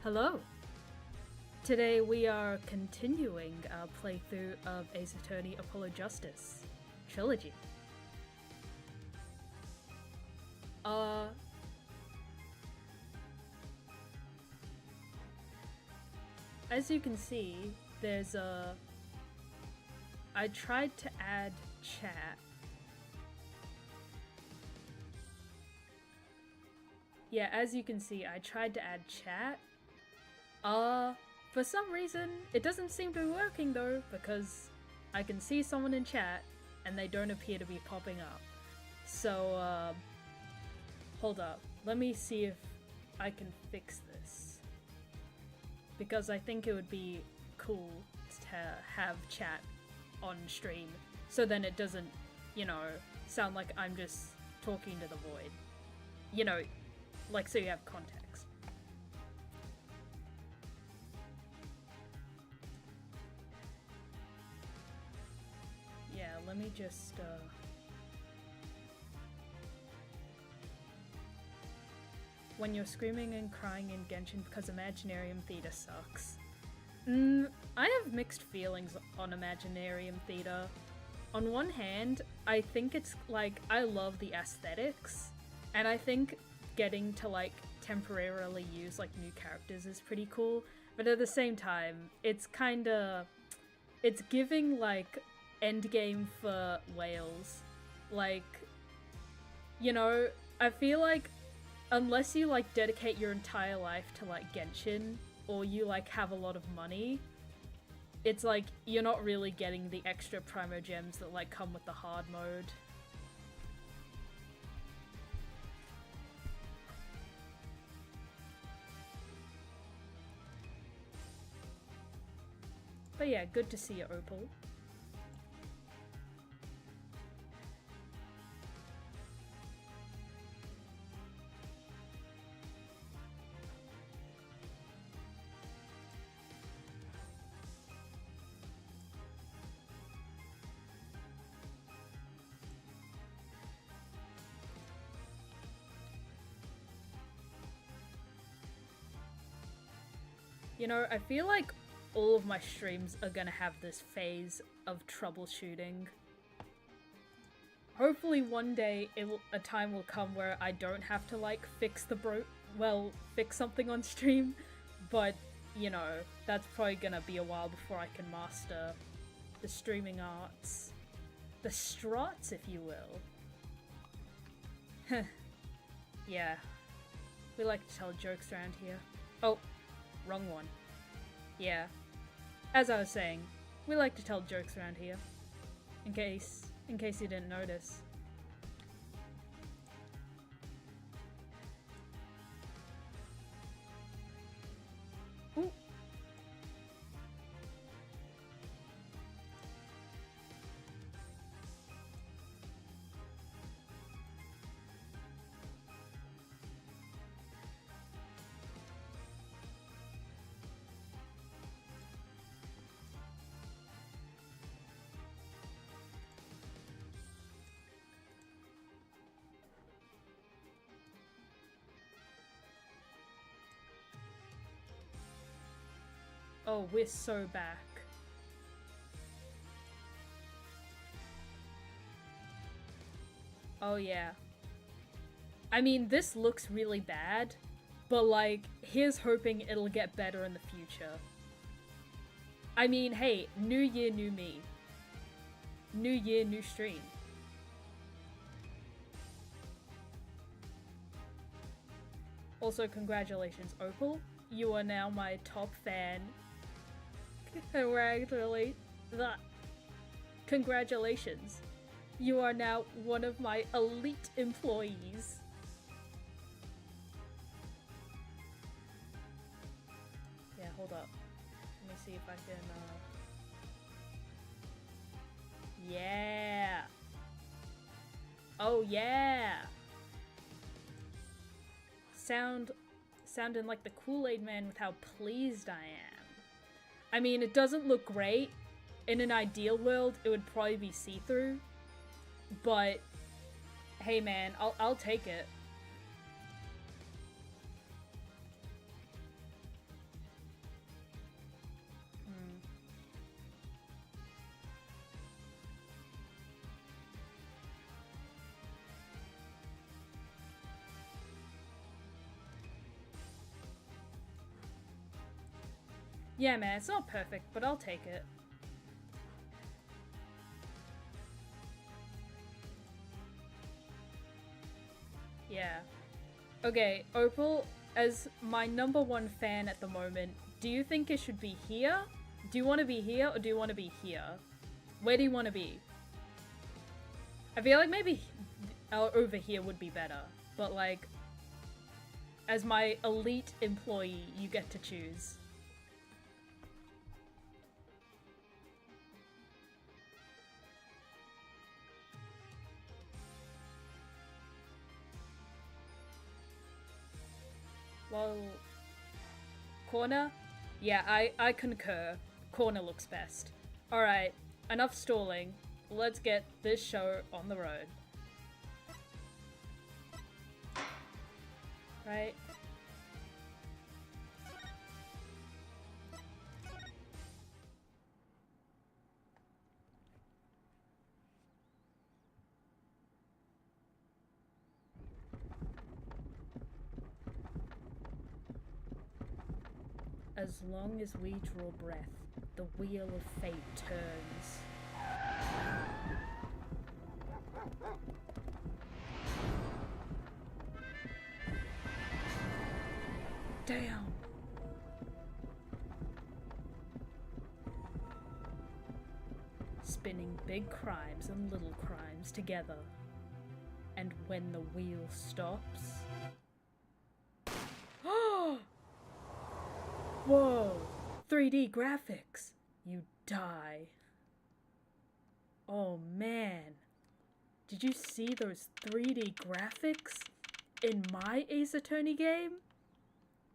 Hello! Today we are continuing our playthrough of Ace Attorney Apollo Justice Trilogy. As you can see, there's a... I tried to add chat. Yeah, as you can see, I tried to add chat. For some reason, it doesn't seem to be working though, because I can see someone in chat and they don't appear to be popping up. So, hold up. Let me see if I can fix this. Because I think it would be cool to have chat on stream, so then it doesn't, sound like I'm just talking to the void. Like, so you have context. Yeah, let me just, When you're screaming and crying in Genshin because Imaginarium Theater sucks. I have mixed feelings on Imaginarium Theater. On one hand, I think it's, I love the aesthetics, and I think getting to, temporarily use, new characters is pretty cool, but at the same time, it's it's giving, endgame for whales. I feel like unless you, dedicate your entire life to, Genshin, or you, have a lot of money, it's you're not really getting the extra Primo Gems that, come with the hard mode. But yeah, good to see you, Opal. I feel like all of my streams are gonna have this phase of troubleshooting. Hopefully one day a time will come where I don't have to fix fix something on stream, but that's probably gonna be a while before I can master the streaming arts. The strats, if you will. Yeah. We like to tell jokes around here. Oh, wrong one. Yeah. As I was saying, we like to tell jokes around here. In case you didn't notice. Ooh. Oh, we're so back. Oh yeah. I mean, this looks really bad, but here's hoping it'll get better in the future. I mean, hey, new year, new me. New year, new stream. Also, congratulations, Opal. You are now my top fan. Congratulations. You are now one of my elite employees. Yeah, hold up. Let me see if I can, Yeah! Oh yeah! Sounding like the Kool-Aid Man with how pleased I am. I mean, it doesn't look great. In an ideal world, it would probably be see-through. But, hey man, I'll take it. Yeah, man, it's not perfect, but I'll take it. Yeah. Okay, Opal, as my #1 fan at the moment, do you think it should be here? Do you want to be here or do you want to be here? Where do you want to be? I feel like maybe over here would be better, but like, as my elite employee, you get to choose. Well, corner? Yeah, I concur. Corner looks best. Alright, enough stalling. Let's get this show on the road. Right? As long as we draw breath, the wheel of fate turns. Damn! Spinning big crimes and little crimes together. And when the wheel stops... Whoa! 3D graphics! You die. Oh man. Did you see those 3D graphics in my Ace Attorney game?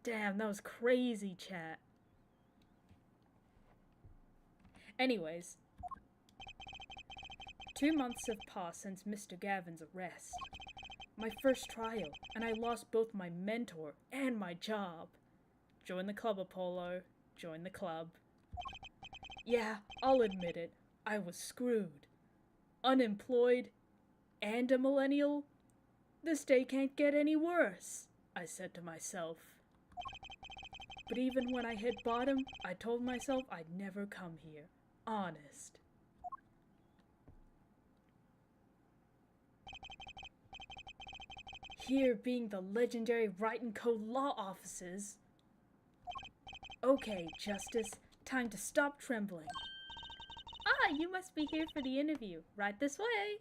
Damn, that was crazy, chat. Anyways. 2 months have passed since Mr. Gavin's arrest. My first trial, and I lost both my mentor and my job. Join the club, Apollo. Join the club. Yeah, I'll admit it. I was screwed. Unemployed and a millennial? This day can't get any worse, I said to myself. But even when I hit bottom, I told myself I'd never come here. Honest. Here being the legendary Wright & Co. law offices. Okay, Justice, time to stop trembling. Ah, you must be here for the interview. Right this way.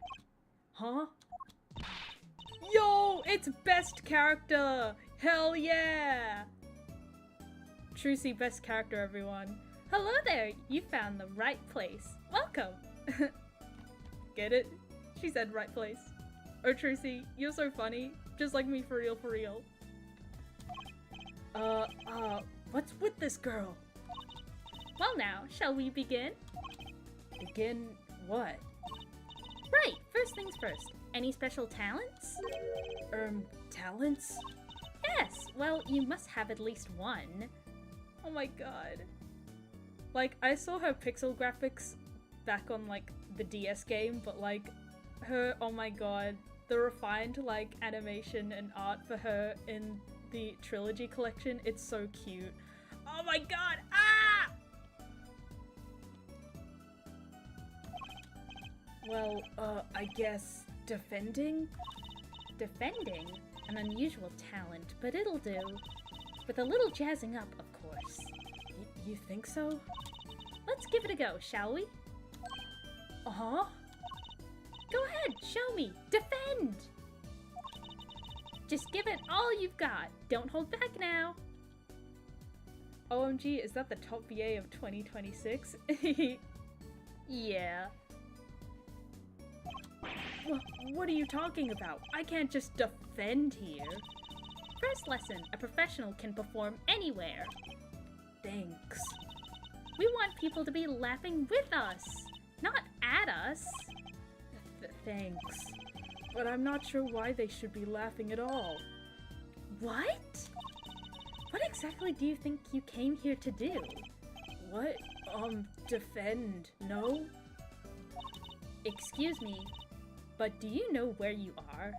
Huh? Yo, it's best character! Hell yeah! Trucy, best character, everyone. Hello there, you found the right place. Welcome! Get it? She said right place. Oh, Trucy, you're so funny. Just like me, for real, for real. What's with this girl? Well now, shall we begin? Begin what? Right, first things first. Any special talents? Talents? Yes, well, you must have at least one. Oh my god. Like, I saw her pixel graphics back on, like, the DS game, but, like, her, oh my god, the refined, like, animation and art for her in the Trilogy collection, it's so cute. Oh my god! Ah! Well, I guess defending? Defending? An unusual talent, but it'll do. With a little jazzing up, of course. You think so? Let's give it a go, shall we? Uh-huh. Go ahead, show me. Defend! Just give it all you've got. Don't hold back now. OMG, is that the top VA of 2026? Yeah. What are you talking about? I can't just defend here. First lesson, a professional can perform anywhere. Thanks. We want people to be laughing with us, not at us. Thanks. But I'm not sure why they should be laughing at all. What? What exactly do you think you came here to do? What? Defend, no? Excuse me, but do you know where you are?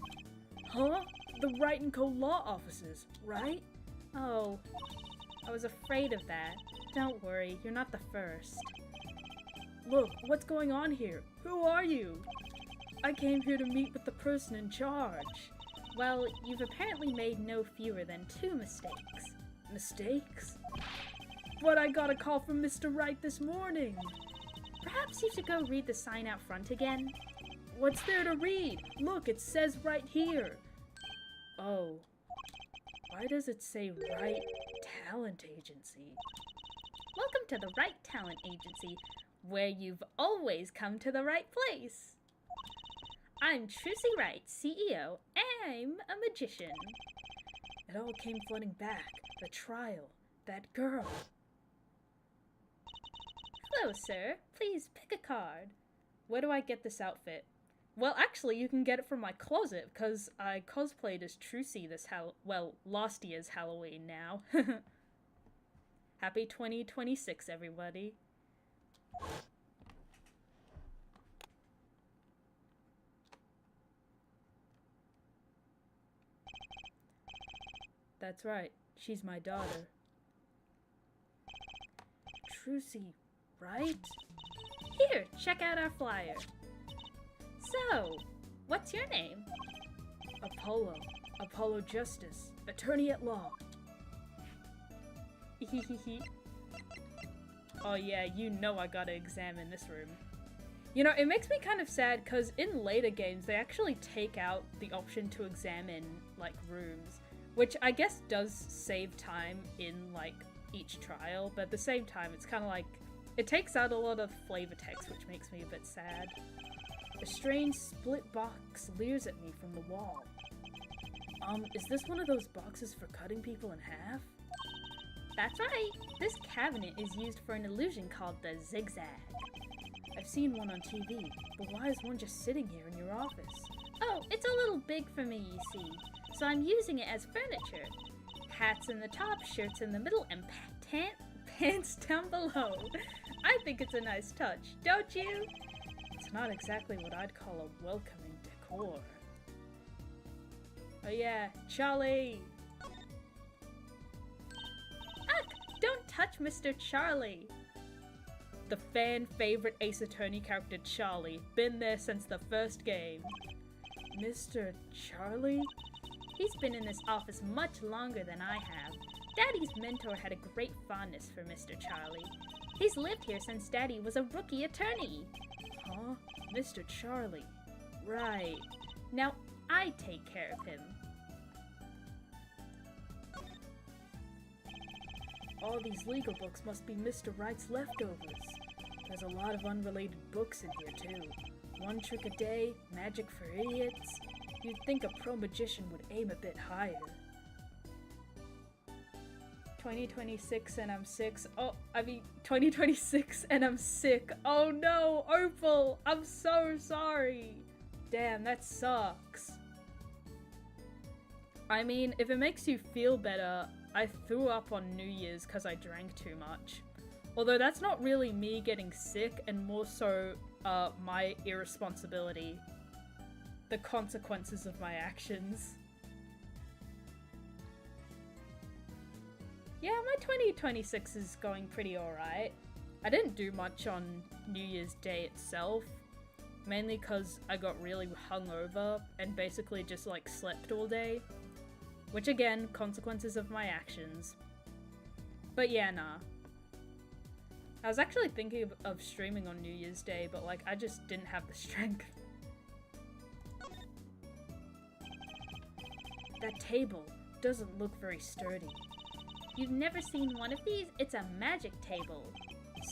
Huh? The Wright & Co. law offices, right? Oh. I was afraid of that. Don't worry, you're not the first. Look, what's going on here? Who are you? I came here to meet with the person in charge. Well, you've apparently made no fewer than 2 mistakes. Mistakes? But I got a call from Mr. Wright this morning. Perhaps you should go read the sign out front again? What's there to read? Look, it says right here. Oh. Why does it say Wright Talent Agency? Welcome to the Wright Talent Agency, where you've always come to the right place. I'm Trucy Wright, CEO. I'm a magician. It all came flooding back. The trial. That girl. Hello, sir. Please pick a card. Where do I get this outfit? Well, actually, you can get it from my closet, because I cosplayed as Trucy this last year's Halloween now. Happy 2026, everybody. That's right, she's my daughter. Trucy, right? Here, check out our flyer. So, what's your name? Apollo. Apollo Justice, attorney at law. Oh yeah, you know I gotta examine this room. You know, it makes me kind of sad because in later games they actually take out the option to examine, like, rooms. Which I guess does save time in, like, each trial, but at the same time it's kind of like, it takes out a lot of flavor text, which makes me a bit sad. A strange split box leers at me from the wall. Is this one of those boxes for cutting people in half? That's right! This cabinet is used for an illusion called the zigzag. I've seen one on TV, but why is one just sitting here in your office? Oh, it's a little big for me, you see. So I'm using it as furniture. Hats in the top, shirts in the middle, and pants down below. I think it's a nice touch, don't you? It's not exactly what I'd call a welcoming decor. Oh yeah, Charlie! Ugh! Don't touch Mr. Charlie! The fan-favorite Ace Attorney character Charlie. Been there since the first game. Mr. Charlie? He's been in this office much longer than I have. Daddy's mentor had a great fondness for Mr. Charlie. He's lived here since Daddy was a rookie attorney. Huh? Mr. Charlie. Right. Now I take care of him. All these legal books must be Mr. Wright's leftovers. There's a lot of unrelated books in here too. One trick a day, magic for idiots. You'd think a pro magician would aim a bit higher. 2026 and I'm 6. Oh, I mean 2026 and I'm sick. Oh no, Opal! I'm so sorry. Damn, that sucks. I mean, if it makes you feel better, I threw up on New Year's because I drank too much. Although that's not really me getting sick and more so my irresponsibility. The consequences of my actions. Yeah, my 2026 is going pretty alright. I didn't do much on New Year's Day itself, mainly because I got really hungover and basically just like slept all day. Which again, consequences of my actions. But yeah, nah. I was actually thinking of streaming on New Year's Day, but like I just didn't have the strength. That table doesn't look very sturdy. You've never seen one of these? It's a magic table.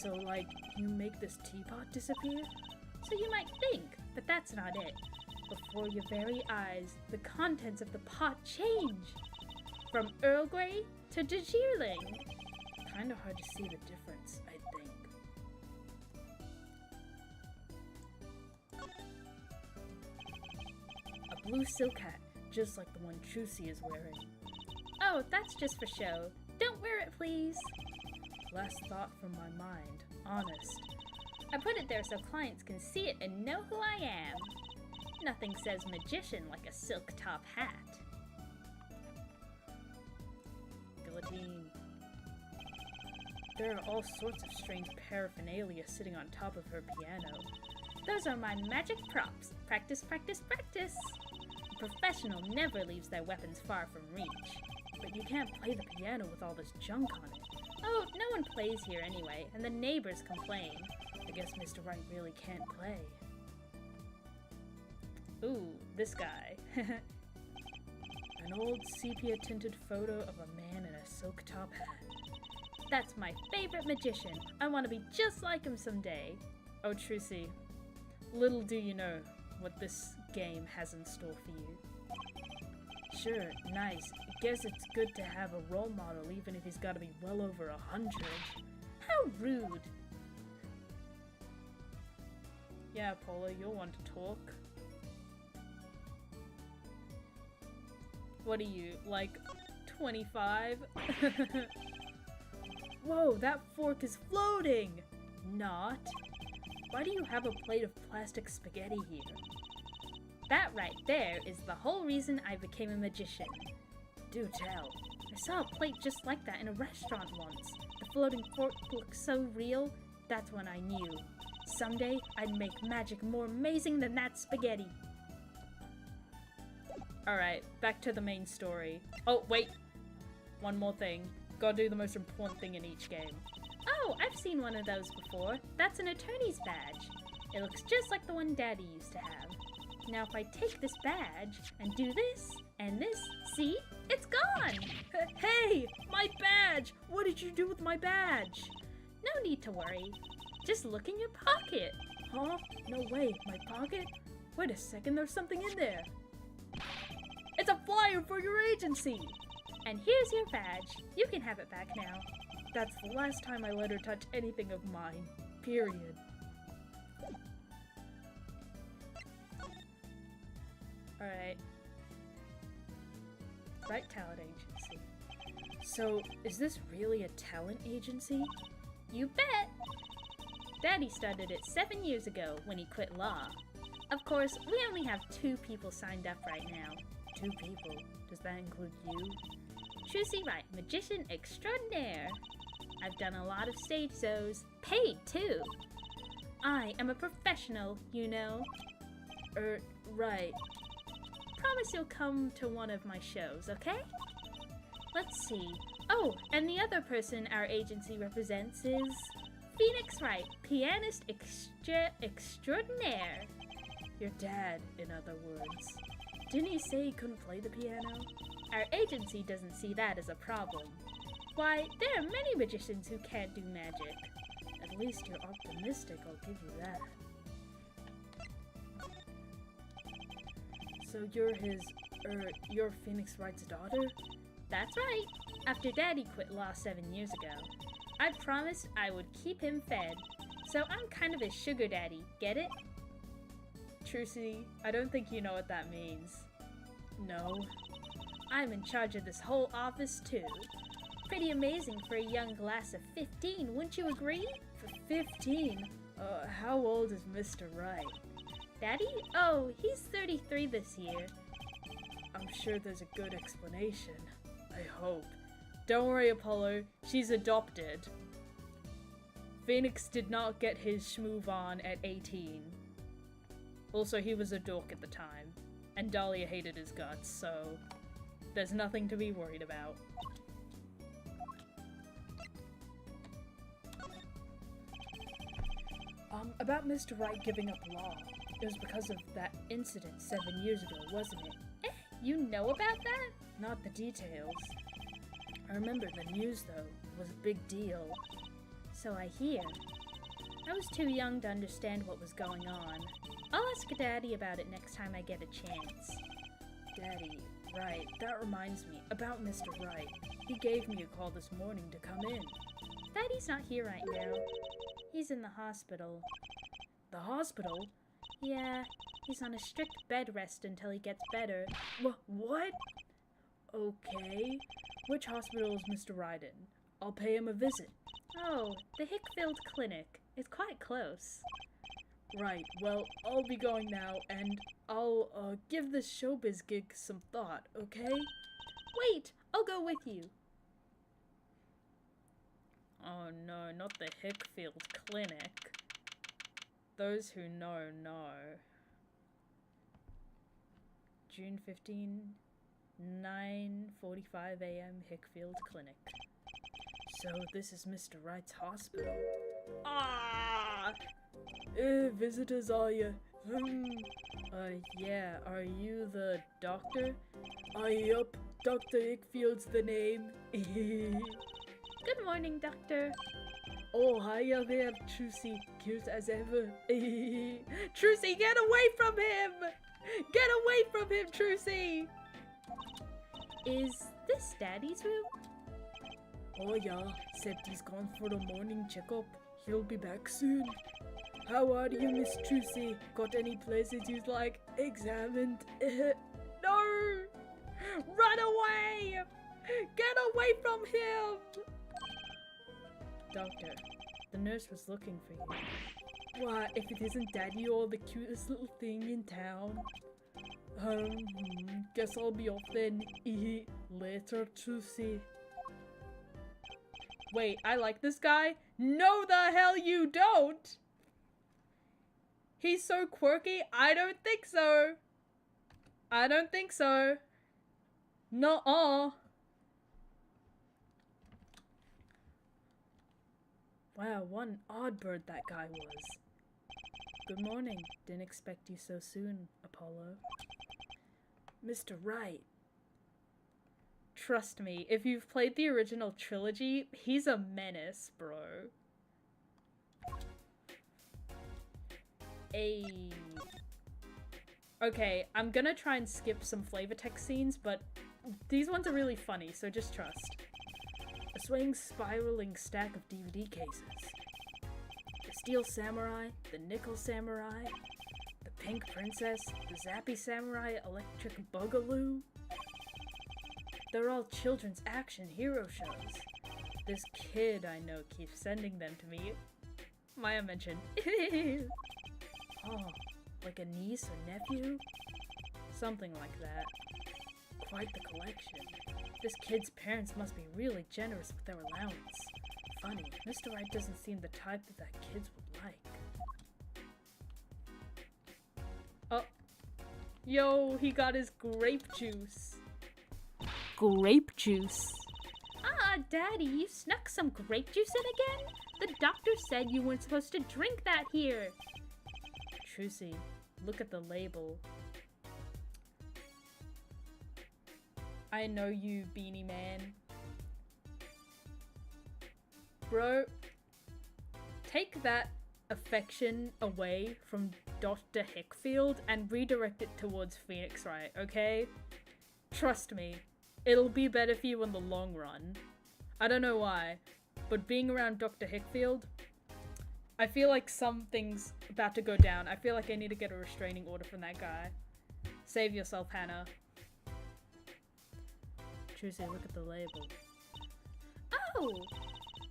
So like, you make this teapot disappear? So you might think, but that's not it. Before your very eyes, the contents of the pot change. From Earl Grey to Darjeeling. Kinda hard to see the difference, I think. A blue silk hat, just like the one Trucy is wearing. Oh, that's just for show. Don't wear it, please. Last thought from my mind, honest. I put it there so clients can see it and know who I am. Nothing says magician like a silk top hat. Guillotine. There are all sorts of strange paraphernalia sitting on top of her piano. Those are my magic props. Practice, practice, practice. A professional never leaves their weapons far from reach. But you can't play the piano with all this junk on it. Oh, no one plays here anyway, and the neighbors complain. I guess Mr. Wright really can't play. Ooh, this guy. An old sepia-tinted photo of a man in a silk top hat. That's my favorite magician. I want to be just like him someday. Oh, Trucy, little do you know what this game has in store for you. Sure, nice. Guess it's good to have a role model even if he's gotta be well over 100. How rude. Yeah, Paula, you'll want to talk. What are you, like 25? Whoa, that fork is floating! Not. Why do you have a plate of plastic spaghetti here? That right there is the whole reason I became a magician. Do tell. I saw a plate just like that in a restaurant once. The floating fork looked so real, that's when I knew. Someday, I'd make magic more amazing than that spaghetti. Alright, back to the main story. Oh, wait! One more thing. Gotta do the most important thing in each game. Oh, I've seen one of those before. That's an attorney's badge. It looks just like the one Daddy used to have. Now if I take this badge and do this and this, see? It's gone! Hey! My badge! What did you do with my badge? No need to worry. Just look in your pocket. Huh? No way. My pocket? Wait a second, there's something in there. It's a flyer for your agency! And here's your badge. You can have it back now. That's the last time I let her touch anything of mine. Period. Alright. Right talent agency. So, is this really a talent agency? You bet! Daddy started it 7 years ago when he quit law. Of course, we only have 2 people signed up right now. 2 people? Does that include you? Trucy Wright, magician extraordinaire. I've done a lot of stage shows, paid too. I am a professional, you know. Right. Promise you'll come to one of my shows, okay? Let's see. Oh, and the other person our agency represents is Phoenix Wright, pianist extraordinaire. Your dad, in other words. Didn't he say he couldn't play the piano? Our agency doesn't see that as a problem. Why, there are many magicians who can't do magic. At least you're optimistic, I'll give you that. So you're Phoenix Wright's daughter? That's right. After Daddy quit law 7 years ago, I promised I would keep him fed. So I'm kind of his sugar daddy, get it? Trucy, I don't think you know what that means. No. I'm in charge of this whole office too. Pretty amazing for a young lass of 15, wouldn't you agree? For 15? How old is Mr. Wright? Daddy? Oh, he's 33 this year. I'm sure there's a good explanation. I hope. Don't worry, Apollo. She's adopted. Phoenix did not get his schmoove on at 18. Also, he was a dork at the time. And Dahlia hated his guts, so there's nothing to be worried about. About Mr. Wright giving up law. It was because of that incident 7 years ago, wasn't it? Eh, you know about that? Not the details. I remember the news, though. It was a big deal. So I hear. I was too young to understand what was going on. I'll ask Daddy about it next time I get a chance. Daddy, right, that reminds me, about Mr. Wright. He gave me a call this morning to come in. Daddy's not here right now. He's in the hospital. The hospital? Yeah, he's on a strict bed rest until he gets better. What? Okay. Which hospital is Mr. Wright in? I'll pay him a visit. Oh, the Hickfield Clinic. It's quite close. Right, well, I'll be going now, and I'll, give this showbiz gig some thought, okay? Wait, I'll go with you. Oh no, not the Hickfield Clinic. Those who know. June 15, 9:45 a.m. Hickfield Clinic. So this is Mr. Wright's hospital. Ah! Visitors, are you? Yeah, are you the doctor? Yup, Dr. Hickfield's the name. Good morning, Doctor. Oh, hiya there, Trucy. Cute as ever. Trucy, get away from him! Get away from him, Trucy! Is this Daddy's room? Oh yeah, except he's gone for a morning checkup. He'll be back soon. How are you, Miss Trucy? Got any places you'd like examined? No! Run away! Get away from him! Doctor, the nurse was looking for you. Why, if it isn't Daddy, you're the cutest little thing in town. Guess I'll be off then. Later, Trucy. Wait, I like this guy? No the hell you don't! He's so quirky, I don't think so. I don't think so. Nuh-uh. Wow, one odd bird that guy was. Good morning. Didn't expect you so soon, Apollo. Mr. Wright. Trust me, if you've played the original trilogy, he's a menace, bro. Okay, I'm gonna try and skip some flavor text scenes, but these ones are really funny, so just trust. A swaying, spiraling stack of DVD cases. The Steel Samurai, the Nickel Samurai, the Pink Princess, the Zappy Samurai, Electric Boogaloo. They're all children's action hero shows. This kid I know keeps sending them to me. Maya mentioned. Oh, like a niece or nephew? Something like that. Quite the collection. This kid's parents must be really generous with their allowance. Funny, Mr. Wright doesn't seem the type that kids would like. Oh. Yo, he got his grape juice. Grape juice. Ah, Daddy, you snuck some grape juice in again? The doctor said you weren't supposed to drink that here. Trucy, look at the label. I know you, Beanie Man. Bro, take that affection away from Dr. Hickfield and redirect it towards Phoenix Wright, okay? Trust me, it'll be better for you in the long run. I don't know why, but being around Dr. Hickfield, I feel like something's about to go down. I feel like I need to get a restraining order from that guy. Save yourself, Hannah. Trucy, look at the label. Oh!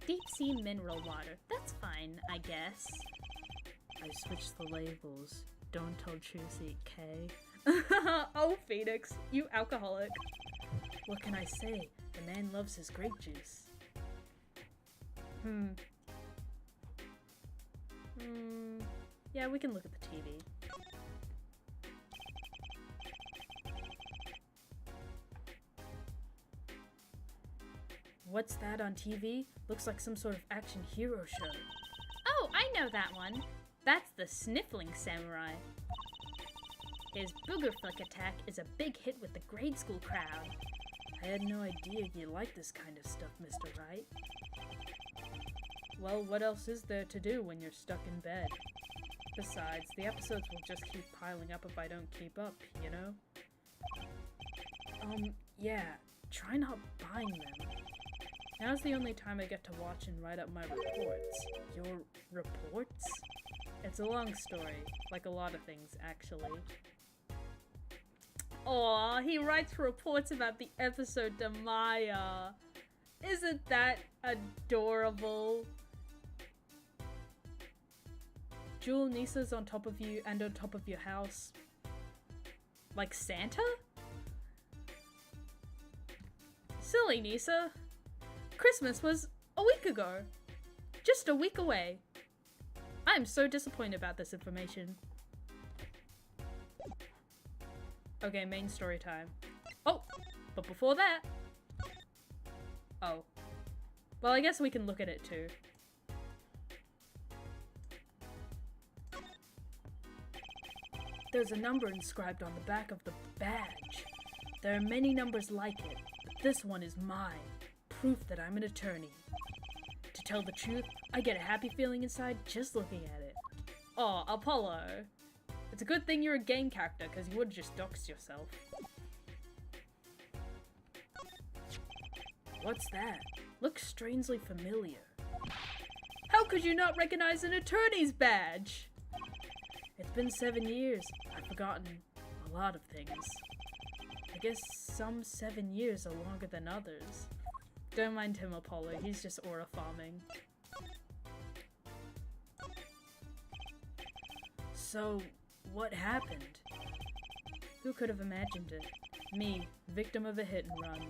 Deep sea mineral water. That's fine, I guess. I switched the labels. Don't tell Trucy, Kay. Oh, Phoenix, you alcoholic. What can I say? The man loves his grape juice. Yeah, we can look at the TV. What's that on TV? Looks like some sort of action hero show. Oh, I know that one. That's the Sniffling Samurai. His booger flick attack is a big hit with the grade school crowd. I had no idea you liked this kind of stuff, Mr. Wright. Well, what else is there to do when you're stuck in bed? Besides, the episodes will just keep piling up if I don't keep up, you know? Yeah, try not buying them. Now's the only time I get to watch and write up my reports. Your reports? It's a long story, like a lot of things, actually. Aw, he writes reports about the episode to Maya. Isn't that adorable? Jewel, Nisa's on top of you and on top of your house. Like Santa? Silly Nisa. Christmas was a week ago. Just a week away. I am so disappointed about this information. Okay, main story time. Oh, but before that... Oh. Well, I guess we can look at it too. There's a number inscribed on the back of the badge. There are many numbers like it, but this one is mine. Proof that I'm an attorney. To tell the truth, I get a happy feeling inside just looking at it. Oh, Apollo. It's a good thing you're a game character, because you would just dox yourself. What's that? Looks strangely familiar. How could you not recognize an attorney's badge? It's been 7 years. I've forgotten a lot of things. I guess some 7 years are longer than others. Don't mind him, Apollo. He's just aura farming. So, what happened? Who could have imagined it? Me, victim of a hit and run.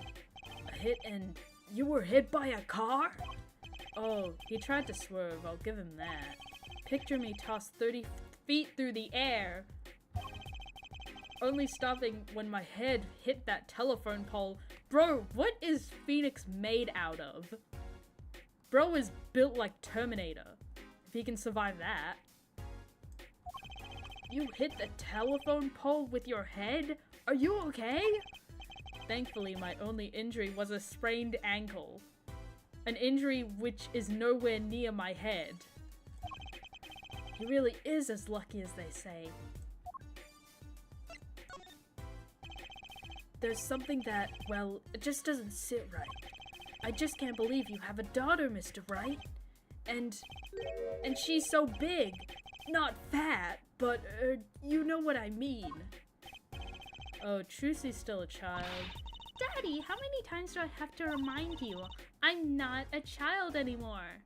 A hit and... You were hit by a car? Oh, he tried to swerve, I'll give him that. Picture me tossed 30 feet through the air, only stopping when my head hit that telephone pole. Bro, what is Phoenix made out of? Bro is built like Terminator, if he can survive that. You hit the telephone pole with your head? Are you okay? Thankfully, my only injury was a sprained ankle. An injury which is nowhere near my head. He really is as lucky as they say. There's something that, well, it just doesn't sit right. I just can't believe you have a daughter, Mr. Wright. And she's so big. Not fat, but, you know what I mean. Oh, Trucy's still a child. Daddy, how many times do I have to remind you? I'm not a child anymore.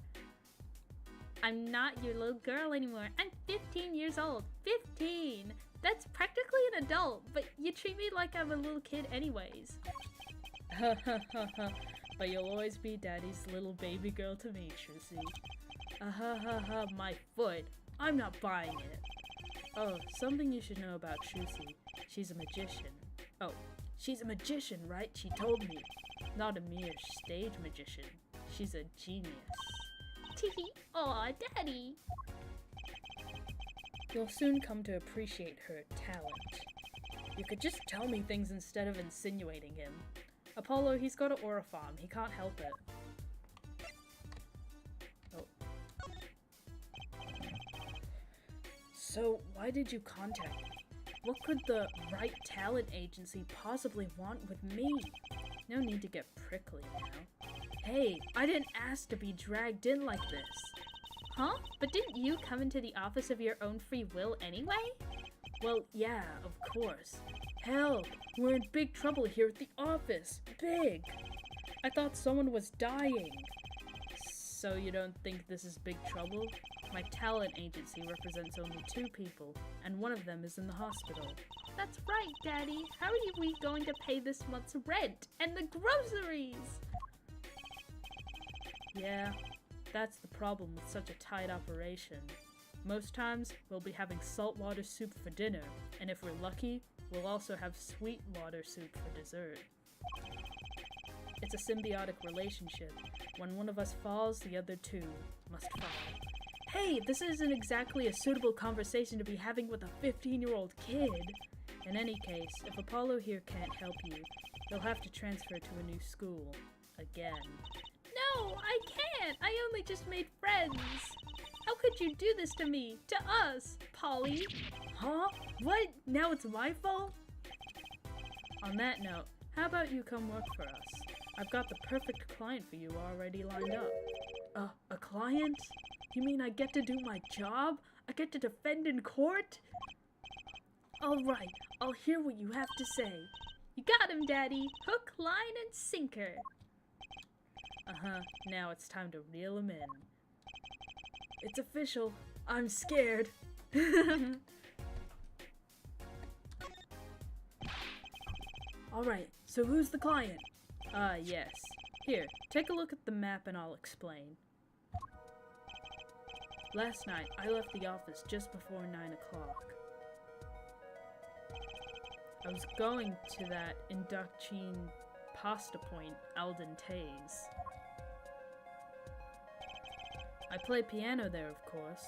I'm not your little girl anymore. I'm 15 years old. 15! That's practically an adult, but you treat me like I'm a little kid anyways. Ha ha ha ha. But you'll always be Daddy's little baby girl to me, Trucy. Ha ha ha, my foot. I'm not buying it. Oh, something you should know about Trucy. She's a magician. Oh, she's a magician, right? She told me. Not a mere stage magician. She's a genius. Teehee. Aw, Daddy. You'll soon come to appreciate her talent. You could just tell me things instead of insinuating him. Apollo, he's got an aura farm. He can't help it. Oh. So, why did you contact me? What could the Wright Talent Agency possibly want with me? No need to get prickly now. Hey, I didn't ask to be dragged in like this. Huh? But didn't you come into the office of your own free will anyway? Well, yeah, of course. Hell, we're in big trouble here at the office. Big. I thought someone was dying. So you don't think this is big trouble? My talent agency represents only 2 people, and one of them is in the hospital. That's right, Daddy. How are we going to pay this month's rent and the groceries? Yeah, that's the problem with such a tight operation. Most times, we'll be having saltwater soup for dinner, and if we're lucky, we'll also have sweet water soup for dessert. It's a symbiotic relationship. When one of us falls, the other 2 must follow. Hey, this isn't exactly a suitable conversation to be having with a 15-year-old kid. In any case, if Apollo here can't help you, you'll have to transfer to a new school. Again. No, I can't! I only just made friends! How could you do this to me? To us, Polly? Huh? What? Now it's my fault? On that note, how about you come work for us? I've got the perfect client for you already lined up. A client? You mean I get to do my job? I get to defend in court? Alright, I'll hear what you have to say. You got him, Daddy. Hook, line, and sinker. Now it's time to reel him in. It's official. I'm scared. Alright, so who's the client? Yes. Here, take a look at the map and I'll explain. Last night, I left the office just before 9 o'clock. I was going to that Indochine pasta point al dente's. I play piano there, of course.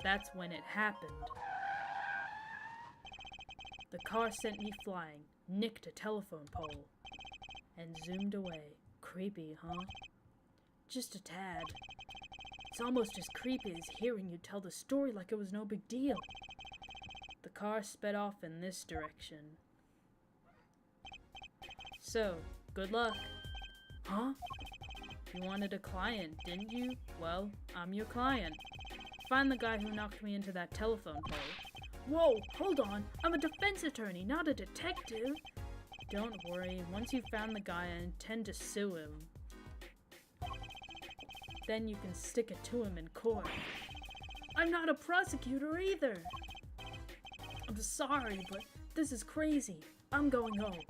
That's when it happened. The car sent me flying, nicked a telephone pole, and zoomed away. Creepy, huh? Just a tad. It's almost as creepy as hearing you tell the story like it was no big deal. The car sped off in this direction. So, good luck. Huh? You wanted a client, didn't you? Well, I'm your client. Find the guy who knocked me into that telephone pole. Whoa, hold on. I'm a defense attorney, not a detective. Don't worry. Once you've found the guy, I intend to sue him. Then you can stick it to him in court. I'm not a prosecutor either. I'm sorry, but this is crazy. I'm going home.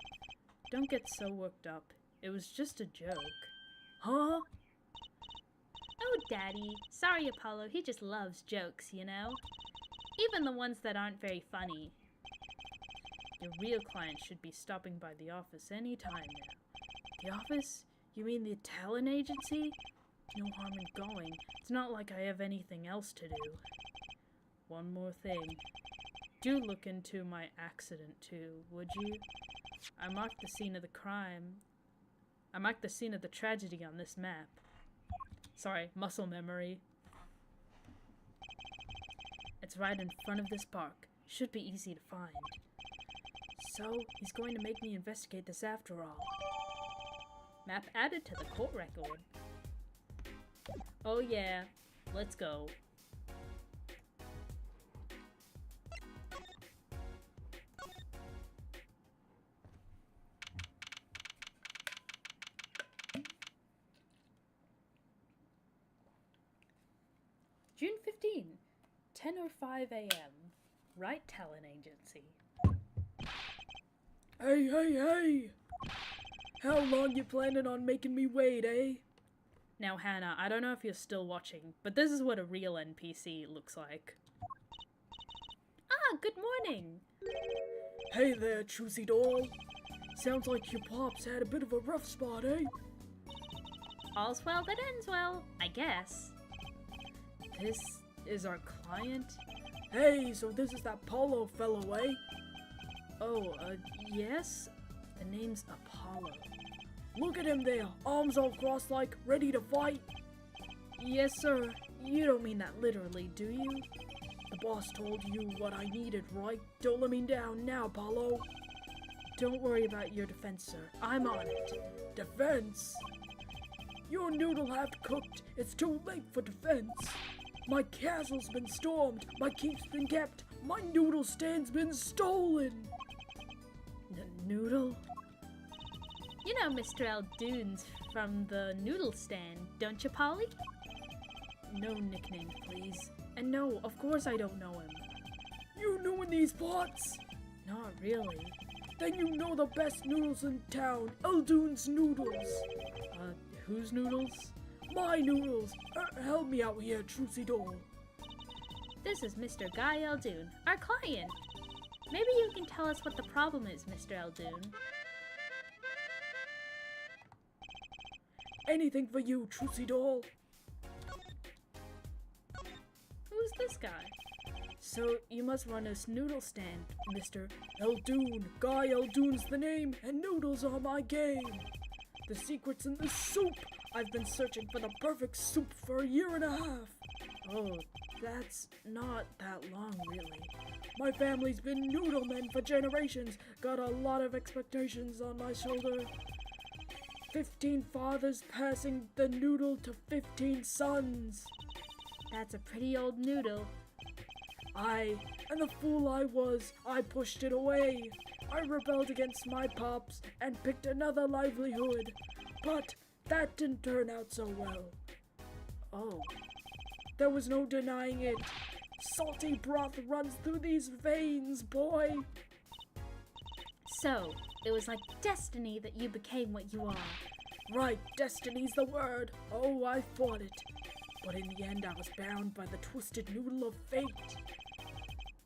Don't get so worked up. It was just a joke. Huh? Oh, Daddy. Sorry, Apollo. He just loves jokes, you know? Even the ones that aren't very funny. Your real client should be stopping by the office any time now. The office? You mean the talent agency? No harm in going. It's not like I have anything else to do. One more thing. Do look into my accident too, would you? I marked the scene of the crime. I marked the scene of the tragedy on this map. Sorry, muscle memory. It's right in front of this park. Should be easy to find. So, he's going to make me investigate this after all. Map added to the court record. Oh yeah, let's go. June 15, 10:05 a.m. Wright Talent Agency. Hey! How long you planning on making me wait, eh? Now, Hannah, I don't know if you're still watching, but this is what a real NPC looks like. Ah, good morning. Hey there, Trucy Doll. Sounds like your pops had a bit of a rough spot, eh? All's well that ends well, I guess. This is our client? Hey, so this is that Apollo fellow, eh? Oh, yes? The name's Apollo. Look at him there, arms all crossed like, ready to fight. Yes, sir. You don't mean that literally, do you? The boss told you what I needed, right? Don't let me down now, Apollo. Don't worry about your defense, sir. I'm on it. Defense? Your noodle half cooked. It's too late for defense. My castle's been stormed. My keep's been kept. My noodle stand's been stolen. Noodle? You know Mr. Eldoons from the noodle stand, don't you, Polly? No nickname, please. And no, of course I don't know him. You new in these parts? Not really. Then you know the best noodles in town, Eldoons Noodles. Whose noodles? My noodles. Help me out here, Trucy Doll. This is Mr. Guy Eldoon, our client. Maybe you can tell us what the problem is, Mr. Eldoon. Anything for you, Trucy Doll. Who's this guy? So, you must run this noodle stand, Mr. Eldoon. Guy Eldoon's the name, and noodles are my game. The secret's in the soup. I've been searching for the perfect soup for a year and a half. Oh, that's not that long, really. My family's been noodlemen for generations. Got a lot of expectations on my shoulder. 15 fathers passing the noodle to 15 sons. That's a pretty old noodle. And the fool I was, I pushed it away. I rebelled against my pops and picked another livelihood. But that didn't turn out so well. Oh. There was no denying it. Salty broth runs through these veins, boy. So, it was like destiny that you became what you are. Right, destiny's the word. Oh, I fought it. But in the end, I was bound by the twisted noodle of fate.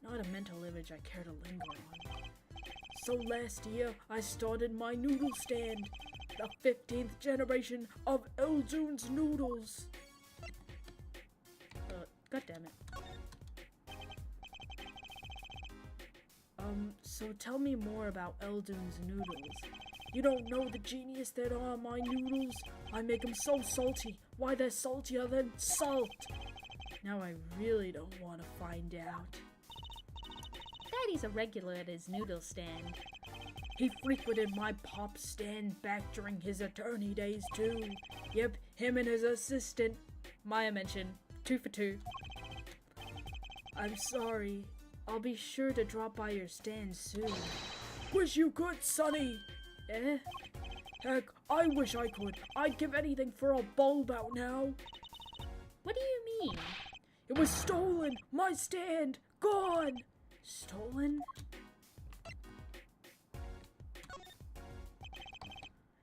Not a mental image I care to linger on. So last year, I started my noodle stand, the 15th generation of Eldoon's Noodles. God damn it. So tell me more about Eldoon's Noodles. You don't know the genius that are my noodles? I make them so salty. Why, they're saltier than salt. Now I really don't want to find out. Daddy's a regular at his noodle stand. He frequented my pop stand back during his attorney days too. Yep, him and his assistant. Maya mentioned 2 for 2. I'm sorry. I'll be sure to drop by your stand soon. Wish you could, Sonny. Eh? Heck, I wish I could. I'd give anything for a bulb out now. What do you mean? It was stolen. My stand. Gone. Stolen?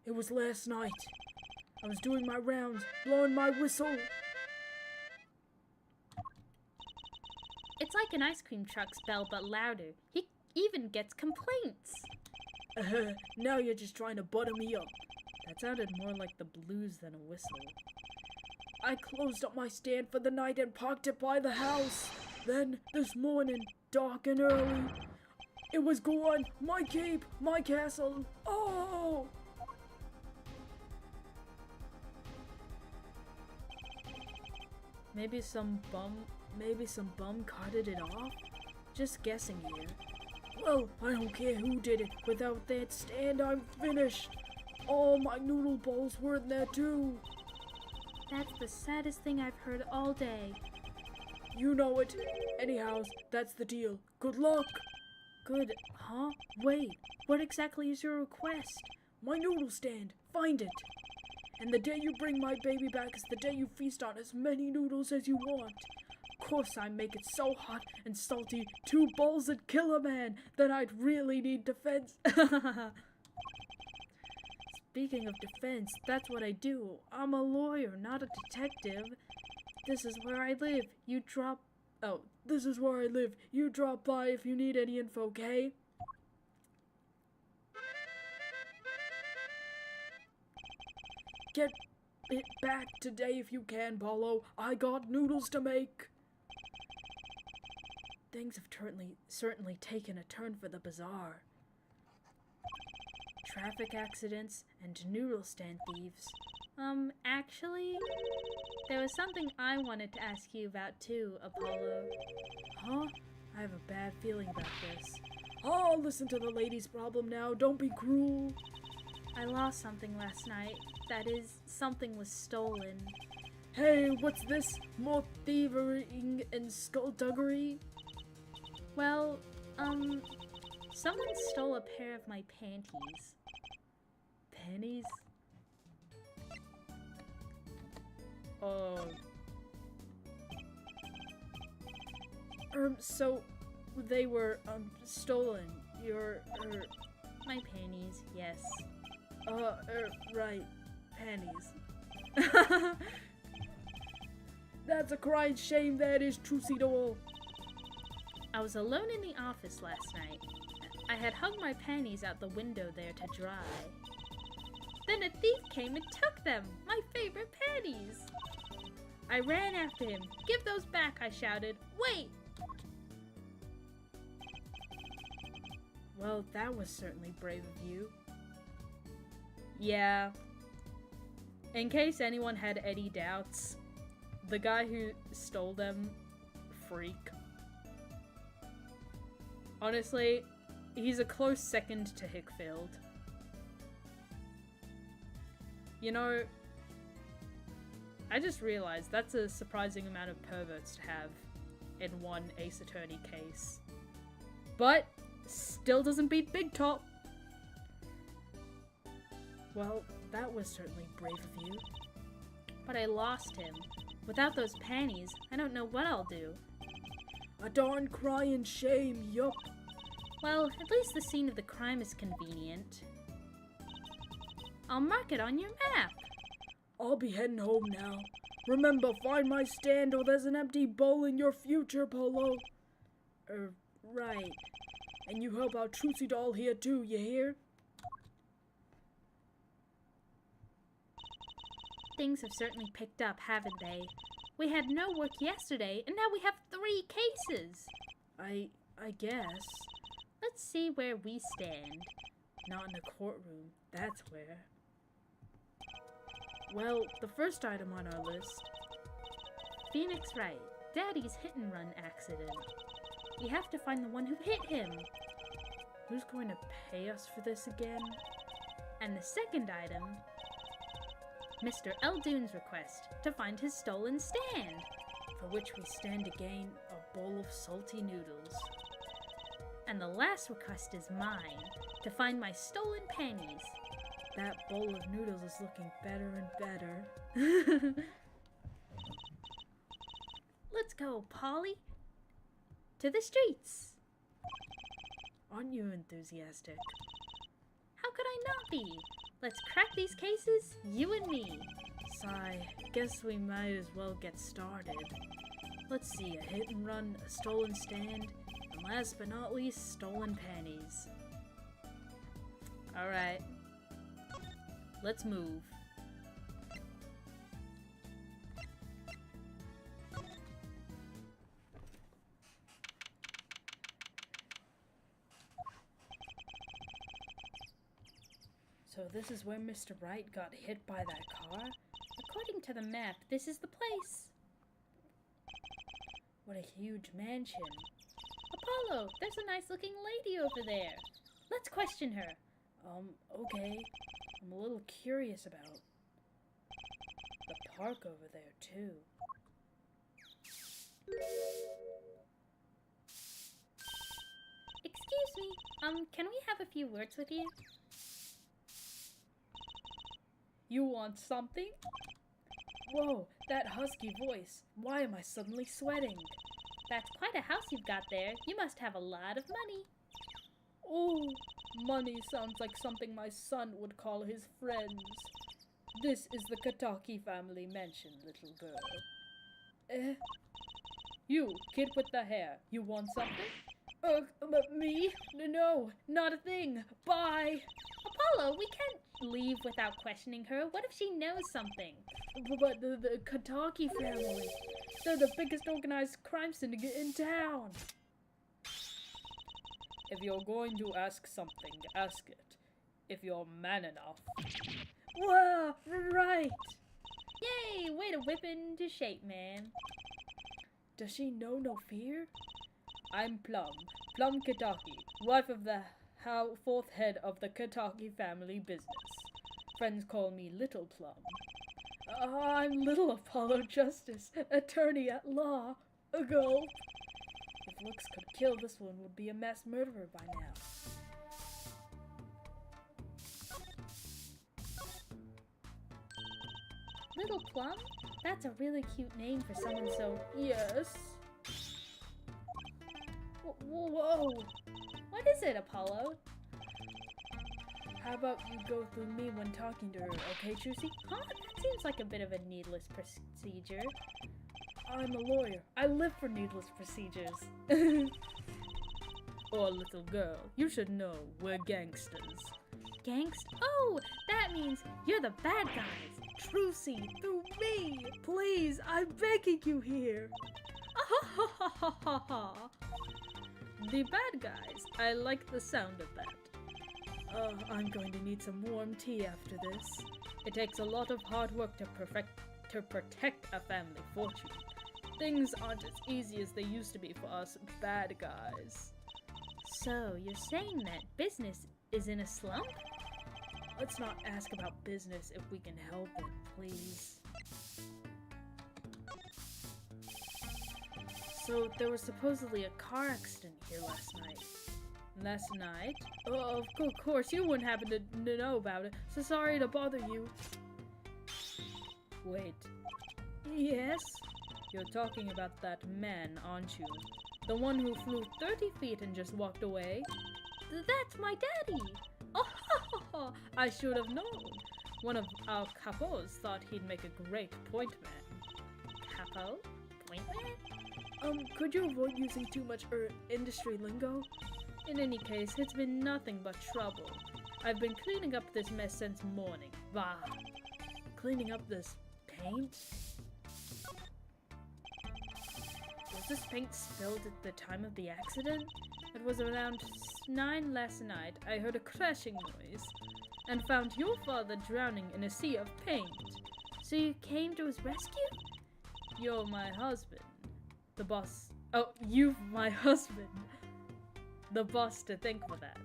It was last night. I was doing my rounds, blowing my whistle. It's like an ice cream truck's bell, but louder. He even gets complaints. Now you're just trying to butter me up. That sounded more like the blues than a whistle. I closed up my stand for the night and parked it by the house. Then, this morning, dark and early, it was gone. My cape, my castle. Oh! Maybe some bum carted it off? Just guessing here. Well, I don't care who did it. Without that stand, I'm finished. All my noodle bowls were in there too. That's the saddest thing I've heard all day. You know it. Anyhow, that's the deal. Good luck. Good, huh? Wait, what exactly is your request? My noodle stand. Find it. And the day you bring my baby back is the day you feast on as many noodles as you want. Of course I make it so hot and salty, 2 bowls would kill a man, then I'd really need defense. Speaking of defense, that's what I do. I'm a lawyer, not a detective. This is where I live. This is where I live. You drop by if you need any info, okay? Get it back today if you can, Paulo. I got noodles to make. Things have certainly taken a turn for the bizarre. Traffic accidents and noodle stand thieves. Actually, there was something I wanted to ask you about too, Apollo. Huh? I have a bad feeling about this. Oh, listen to the lady's problem now. Don't be cruel. I lost something last night. That is, something was stolen. Hey, what's this? More thieving and skullduggery? Well, someone stole a pair of my panties. Panties? Oh. So they were, stolen. My panties, yes. Right. Panties. That's a crying shame, that is, Trucy Doll. I was alone in the office last night. I had hung my panties out the window there to dry. Then a thief came and took them, my favorite panties. I ran after him. Give those back, I shouted. Wait! Well, that was certainly brave of you. Yeah. In case anyone had any doubts, the guy who stole them, freak. Honestly, he's a close second to Hickfield. You know, I just realized that's a surprising amount of perverts to have in one Ace Attorney case. But, still doesn't beat Big Top. Well, that was certainly brave of you. But I lost him. Without those panties, I don't know what I'll do. A darn crying shame, yup. Well, at least the scene of the crime is convenient. I'll mark it on your map. I'll be heading home now. Remember, find my stand or there's an empty bowl in your future, Polo. Right. And you help out Trucy Doll here too, you hear? Things have certainly picked up, haven't they? We had no work yesterday, and now we have 3 cases. I guess. Let's see where we stand. Not in the courtroom, that's where. Well, the first item on our list. Phoenix Wright, Daddy's hit-and-run accident. We have to find the one who hit him. Who's going to pay us for this again? And the second item, Mr. Eldoon's request to find his stolen stand. For which we stand to gain a bowl of salty noodles. And the last request is mine, to find my stolen panties. That bowl of noodles is looking better and better. Let's go, Polly. To the streets. Aren't you enthusiastic? How could I not be? Let's crack these cases, you and me. Sigh, guess we might as well get started. Let's see, a hit and run, a stolen stand, and last but not least, stolen panties. Alright. Let's move. So this is where Mr. Wright got hit by that car? According to the map, this is the place. What a huge mansion. Apollo, there's a nice-looking lady over there. Let's question her. Okay. I'm a little curious about the park over there, too. Excuse me, can we have a few words with you? You want something? Whoa, that husky voice. Why am I suddenly sweating? That's quite a house you've got there. You must have a lot of money. Oh, money sounds like something my son would call his friends. This is the Kataki family mansion, little girl. You, kid with the hair, you want something? Me? No, not a thing. Bye. Apollo, we can't leave without questioning her. What if she knows something? But the Kataki family, they're the biggest organized crime syndicate in town. If you're going to ask something, ask it. If you're man enough. Wow, right. Yay, way to whip it into shape, man. Does she know no fear? I'm Plum Kataki, wife of the fourth head of the Kataki family business. Friends call me Little Plum. I'm Little Apollo Justice, attorney at law. A gulp. If looks could kill, this one would be a mass murderer by now. Little Plum? That's a really cute name for someone so... Yes. Whoa. What is it, Apollo? How about you go through me when talking to her, okay, Trucy? Huh? That seems like a bit of a needless procedure. I'm a lawyer. I live for needless procedures. Oh, little girl, you should know we're gangsters. Oh, that means you're the bad guys. Trucy, through me! Please, I'm begging you here. The bad guys. I like the sound of that. I'm going to need some warm tea after this. It takes a lot of hard work to protect a family fortune. Things aren't as easy as they used to be for us bad guys. So, you're saying that business is in a slump? Let's not ask about business if we can help it, please. So, there was supposedly a car accident here last night. Last night? Of course, you wouldn't happen to know about it, so sorry to bother you. Wait, Yes? you're talking about that man, aren't you? The one who flew 30 feet and just walked away? That's my daddy! I should have known. One of our capos thought he'd make a great point man. Hapo. Point where? Could you avoid using too much industry lingo? In any case, it's been nothing but trouble. I've been cleaning up this mess since morning. Bah! Cleaning up this paint? Was this paint spilled at the time of the accident? It was around 9 last night. I heard a crashing noise and found your father drowning in a sea of paint. So you came to his rescue? You're my husband. The boss. Oh, you my husband. The boss to thank for that.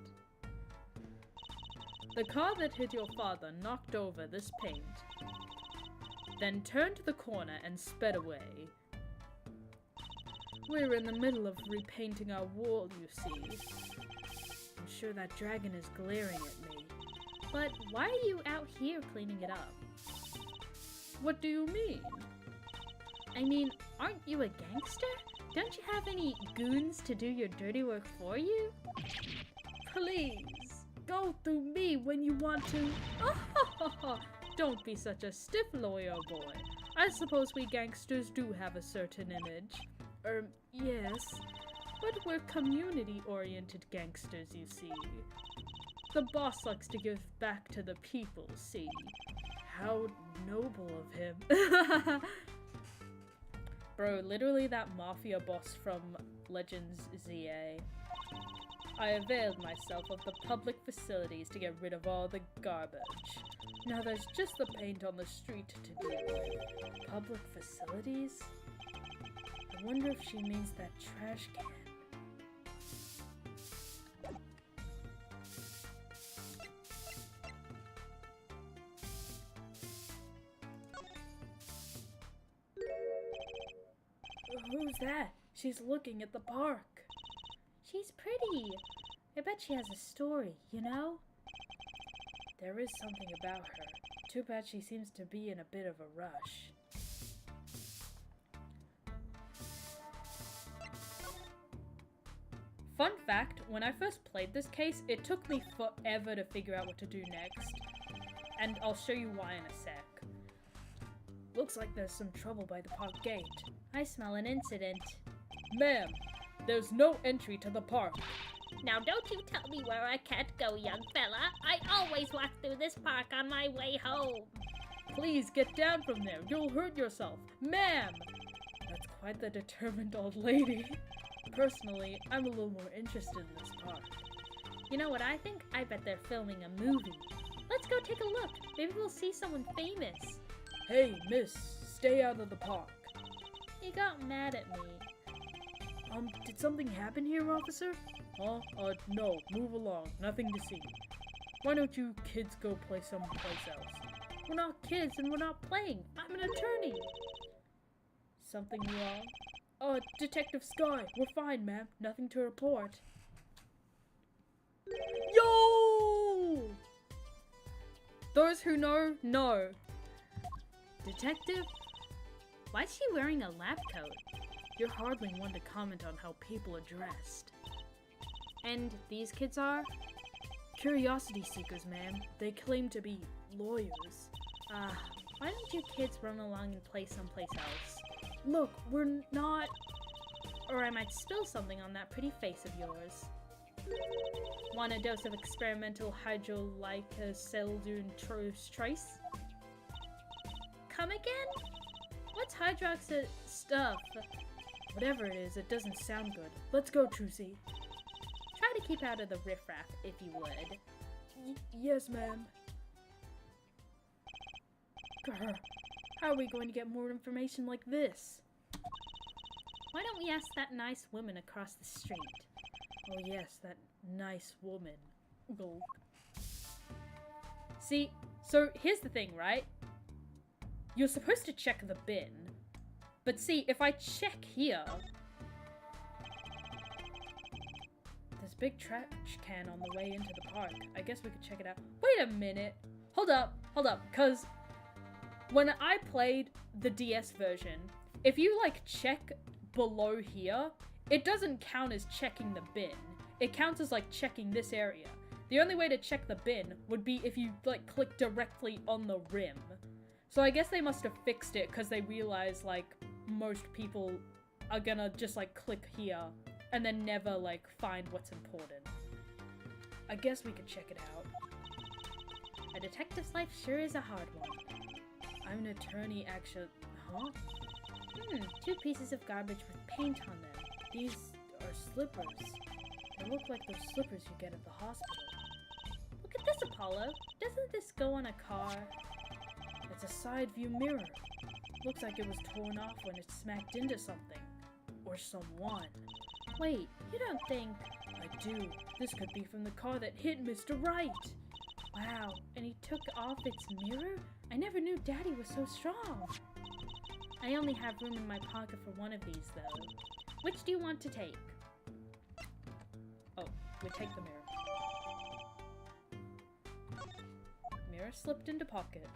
The car that hit your father knocked over this paint, then turned the corner and sped away. We're in the middle of repainting our wall, you see. I'm sure that dragon is glaring at me. But why are you out here cleaning it up? What do you mean? I mean, aren't you a gangster? Don't you have any goons to do your dirty work for you? Please, go through me when you want to. Don't be such a stiff lawyer boy. I suppose we gangsters do have a certain image. Yes. But we're community-oriented gangsters, you see. The boss likes to give back to the people, see? How noble of him. Bro, literally that mafia boss from Legends ZA. I availed myself of the public facilities to get rid of all the garbage. Now there's just the paint on the street to deal with. Public facilities? I wonder if she means that trash can. Who's that? She's looking at the park. She's pretty. I bet she has a story, you know? There is something about her. Too bad she seems to be in a bit of a rush. Fun fact, when I first played this case, it took me forever to figure out what to do next. And I'll show you why in a sec. Looks like there's some trouble by the park gate. I smell an incident. Ma'am, there's no entry to the park. Now don't you tell me where I can't go, young fella. I always walk through this park on my way home. Please get down from there. You'll hurt yourself. Ma'am! That's quite the determined old lady. Personally, I'm a little more interested in this park. You know what I think? I bet they're filming a movie. Let's go take a look. Maybe we'll see someone famous. Hey, miss, stay out of the park. He got mad at me. Did something happen here, officer? Huh? No. Move along. Nothing to see. Why don't you kids go play someplace else? We're not kids and we're not playing. I'm an attorney. Something wrong? Detective Sky. We're fine, ma'am. Nothing to report. Yo! Those who know. Detective? Why is she wearing a lab coat? You're hardly one to comment on how people are dressed. And these kids are? Curiosity seekers, ma'am. They claim to be lawyers. Why don't you kids run along and play someplace else? Look, we're not... Or I might spill something on that pretty face of yours. Want a dose of experimental hydrolycoseldone trace? Come again? What's hydroxide stuff? Whatever it is, it doesn't sound good. Let's go, Trucy. Try to keep out of the riffraff, if you would. Yes, ma'am. Grr. How are we going to get more information like this? Why don't we ask that nice woman across the street? Oh yes, that nice woman. Gulp. See, so here's the thing, right? You're supposed to check the bin. But see, if I check here... There's a big trash can on the way into the park. I guess we could check it out. Wait a minute. Hold up, because when I played the DS version, if you, like, check below here, it doesn't count as checking the bin. It counts as, like, checking this area. The only way to check the bin would be if you, like, click directly on the rim. So I guess they must have fixed it because they realized, like, most people are gonna just like click here and then never like find what's important. I guess we could check it out. A detective's life sure is a hard one. I'm an attorney, actually. Huh? 2 pieces of garbage with paint on them. These are slippers. They look like those slippers you get at the hospital. Look at this, Apollo. Doesn't this go on a car? It's a side view mirror. Looks like it was torn off when it smacked into something. Or someone. Wait, you don't think... I do. This could be from the car that hit Mr. Wright. Wow, and he took off its mirror? I never knew Daddy was so strong. I only have room in my pocket for one of these, though. Which do you want to take? Oh, we take the mirror. Mirror slipped into pocket.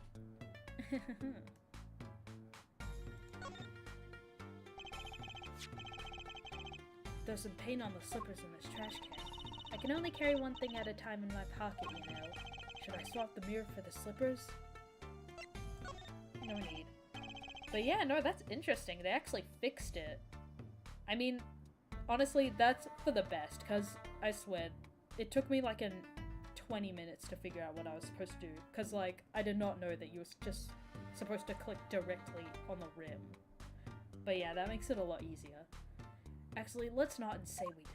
There's some paint on the slippers in this trash can. I can only carry one thing at a time in my pocket, you know. Should I swap the mirror for the slippers? No need. But yeah, no, that's interesting. They actually fixed it. I mean, honestly, that's for the best, because I swear, it took me like 20 minutes to figure out what I was supposed to do, because like, I did not know that you was just supposed to click directly on the rim. But yeah, that makes it a lot easier. Actually, let's not and say we did.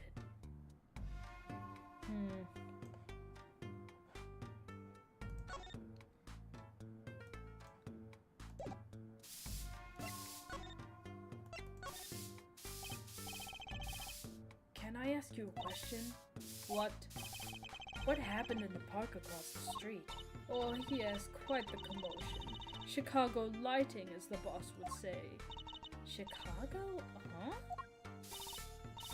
Can I ask you a question? What happened in the park across the street? Oh yes, quite the commotion. Chicago lighting, as the boss would say. Chicago? Huh?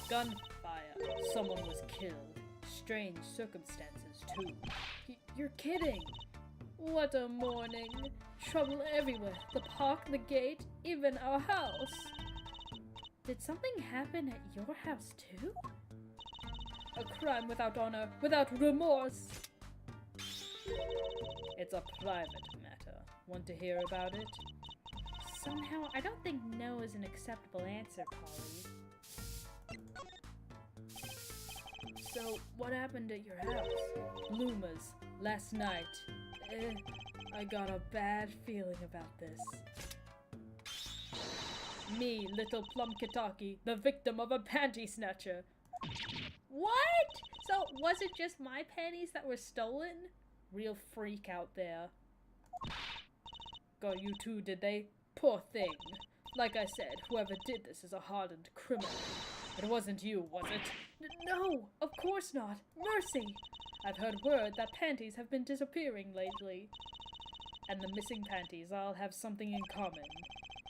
Gunfire. Someone was killed. Strange circumstances, too. You're kidding! What a morning! Trouble everywhere. The park, the gate, even our house. Did something happen at your house, too? A crime without honor, without remorse. It's a private matter. Want to hear about it? Somehow, I don't think no is an acceptable answer, Polly. So, what happened at your house? Luma's, last night. I got a bad feeling about this. Me, little Plum Kitaki, the victim of a panty snatcher. What? So, was it just my panties that were stolen? Real freak out there. Got you too, did they? Poor thing. Like I said, whoever did this is a hardened criminal. It wasn't you, was it? No, of course not. Mercy! I've heard word that panties have been disappearing lately. And the missing panties all have something in common.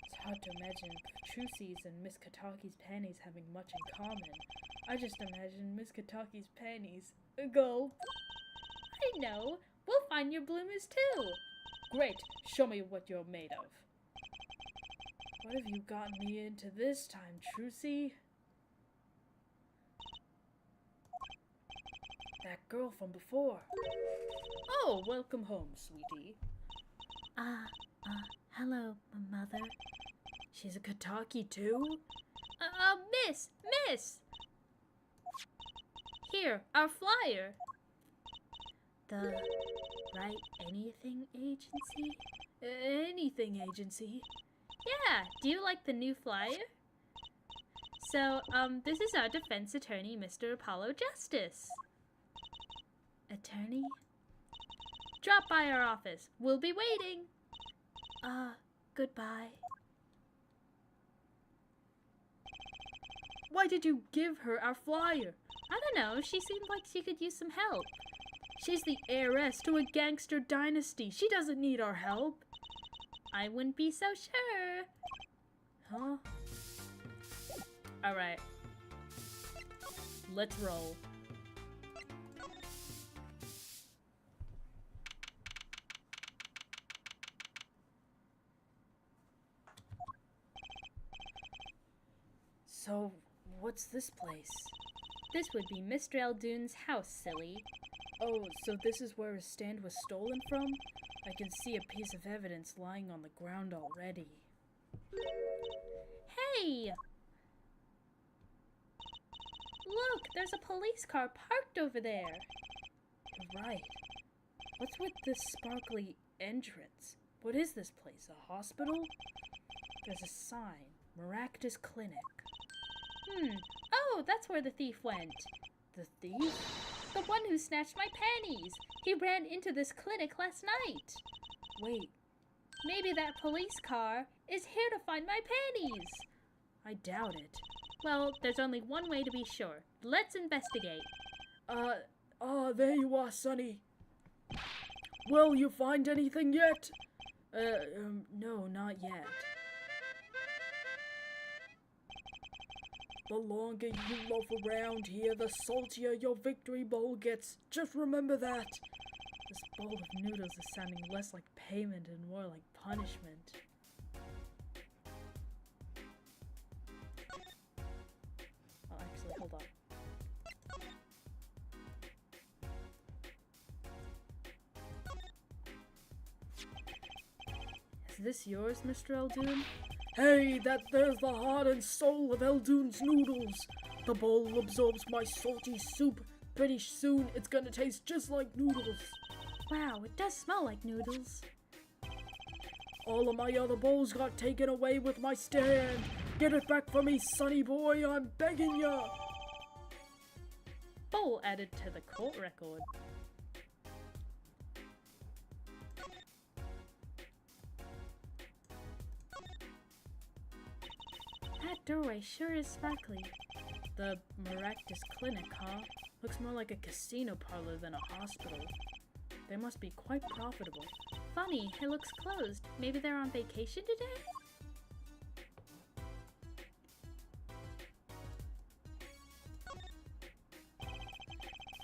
It's hard to imagine Trucy's and Miss Kataki's panties having much in common. I just imagine Miss Kataki's panties. Gulp. I know. We'll find your bloomers too. Great. Show me what you're made of. What have you gotten me into this time, Trucy? That girl from before. Oh, welcome home, sweetie. Hello, mother. She's a Kataki too? Miss! Here, our flyer. The Right Anything Agency? Anything Agency? Yeah, do you like the new flyer? So, this is our defense attorney, Mr. Apollo Justice. Attorney? Drop by our office. We'll be waiting. Goodbye. Why did you give her our flyer? I don't know, she seemed like she could use some help. She's the heiress to a gangster dynasty. She doesn't need our help. I wouldn't be so sure. Huh? Alright. Let's roll. So, what's this place? This would be Mr. Eldoon's house, silly. Oh, so this is where his stand was stolen from? I can see a piece of evidence lying on the ground already. Hey! Look, there's a police car parked over there. Right. What's with this sparkly entrance? What is this place? A hospital? There's a sign. Maractus Clinic. Oh, that's where the thief went. The thief? The one who snatched my panties. He ran into this clinic last night. Wait, Maybe that police car is here to find my panties. I doubt it. Well, there's only one way to be sure. Let's investigate. There you are, Sonny. Will you find anything yet? No, not yet. The longer you loaf around here, the saltier your victory bowl gets. Just remember that. This bowl of noodles is sounding less like payment and more like punishment. Oh, actually, hold on. Is this yours, Mr. Eldoon? Hey, there's the heart and soul of Eldoon's noodles. The bowl absorbs my salty soup. Pretty soon, it's gonna taste just like noodles. Wow, it does smell like noodles. All of my other bowls got taken away with my stand. Get it back for me, Sonny boy, I'm begging ya. Bowl added to the court record. That doorway sure is sparkly. The Maractus Clinic, huh? Looks more like a casino parlor than a hospital. They must be quite profitable. Funny, it looks closed. Maybe they're on vacation today?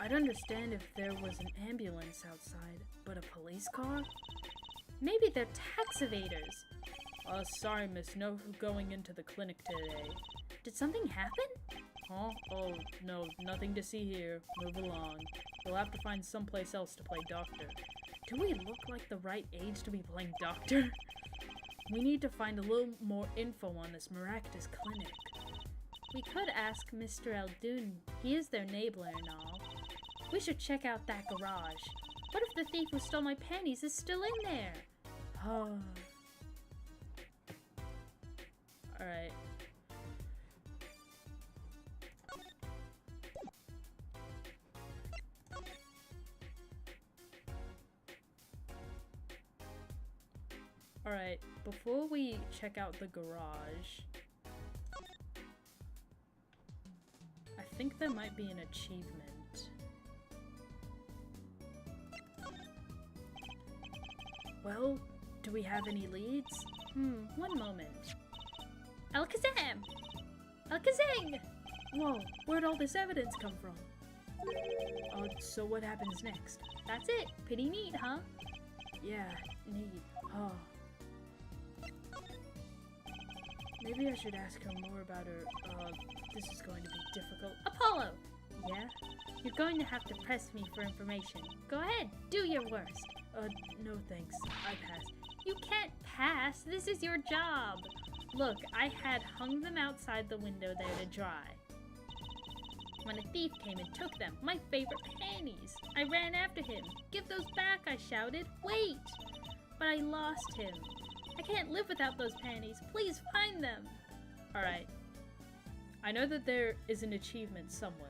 I'd understand if there was an ambulance outside, but a police car? Maybe they're tax evaders. Sorry, miss, no going into the clinic today. Did something happen? Huh? Oh, no, nothing to see here. Move along. You'll have to find someplace else to play doctor. Do we look like the right age to be playing doctor? We need to find a little more info on this Maractus Clinic. We could ask Mr. Eldoon. He is their neighbor and all. We should check out that garage. What if the thief who stole my panties is still in there? Alright. Alright, before we check out the garage, I think there might be an achievement. Well, do we have any leads? One moment. Alakazam! Alakazam! Whoa, where'd all this evidence come from? So what happens next? That's it. Pretty neat, huh? Yeah, neat. Oh. Maybe I should ask her more about her, this is going to be difficult. Apollo! Yeah? You're going to have to press me for information. Go ahead, do your worst. No thanks. I pass. You can't pass. This is your job. Look, I had hung them outside the window there to dry. When a thief came and took them, my favorite panties, I ran after him. Give those back, I shouted. Wait! But I lost him. I can't live without those panties. Please find them. Alright. I know that there is an achievement somewhere.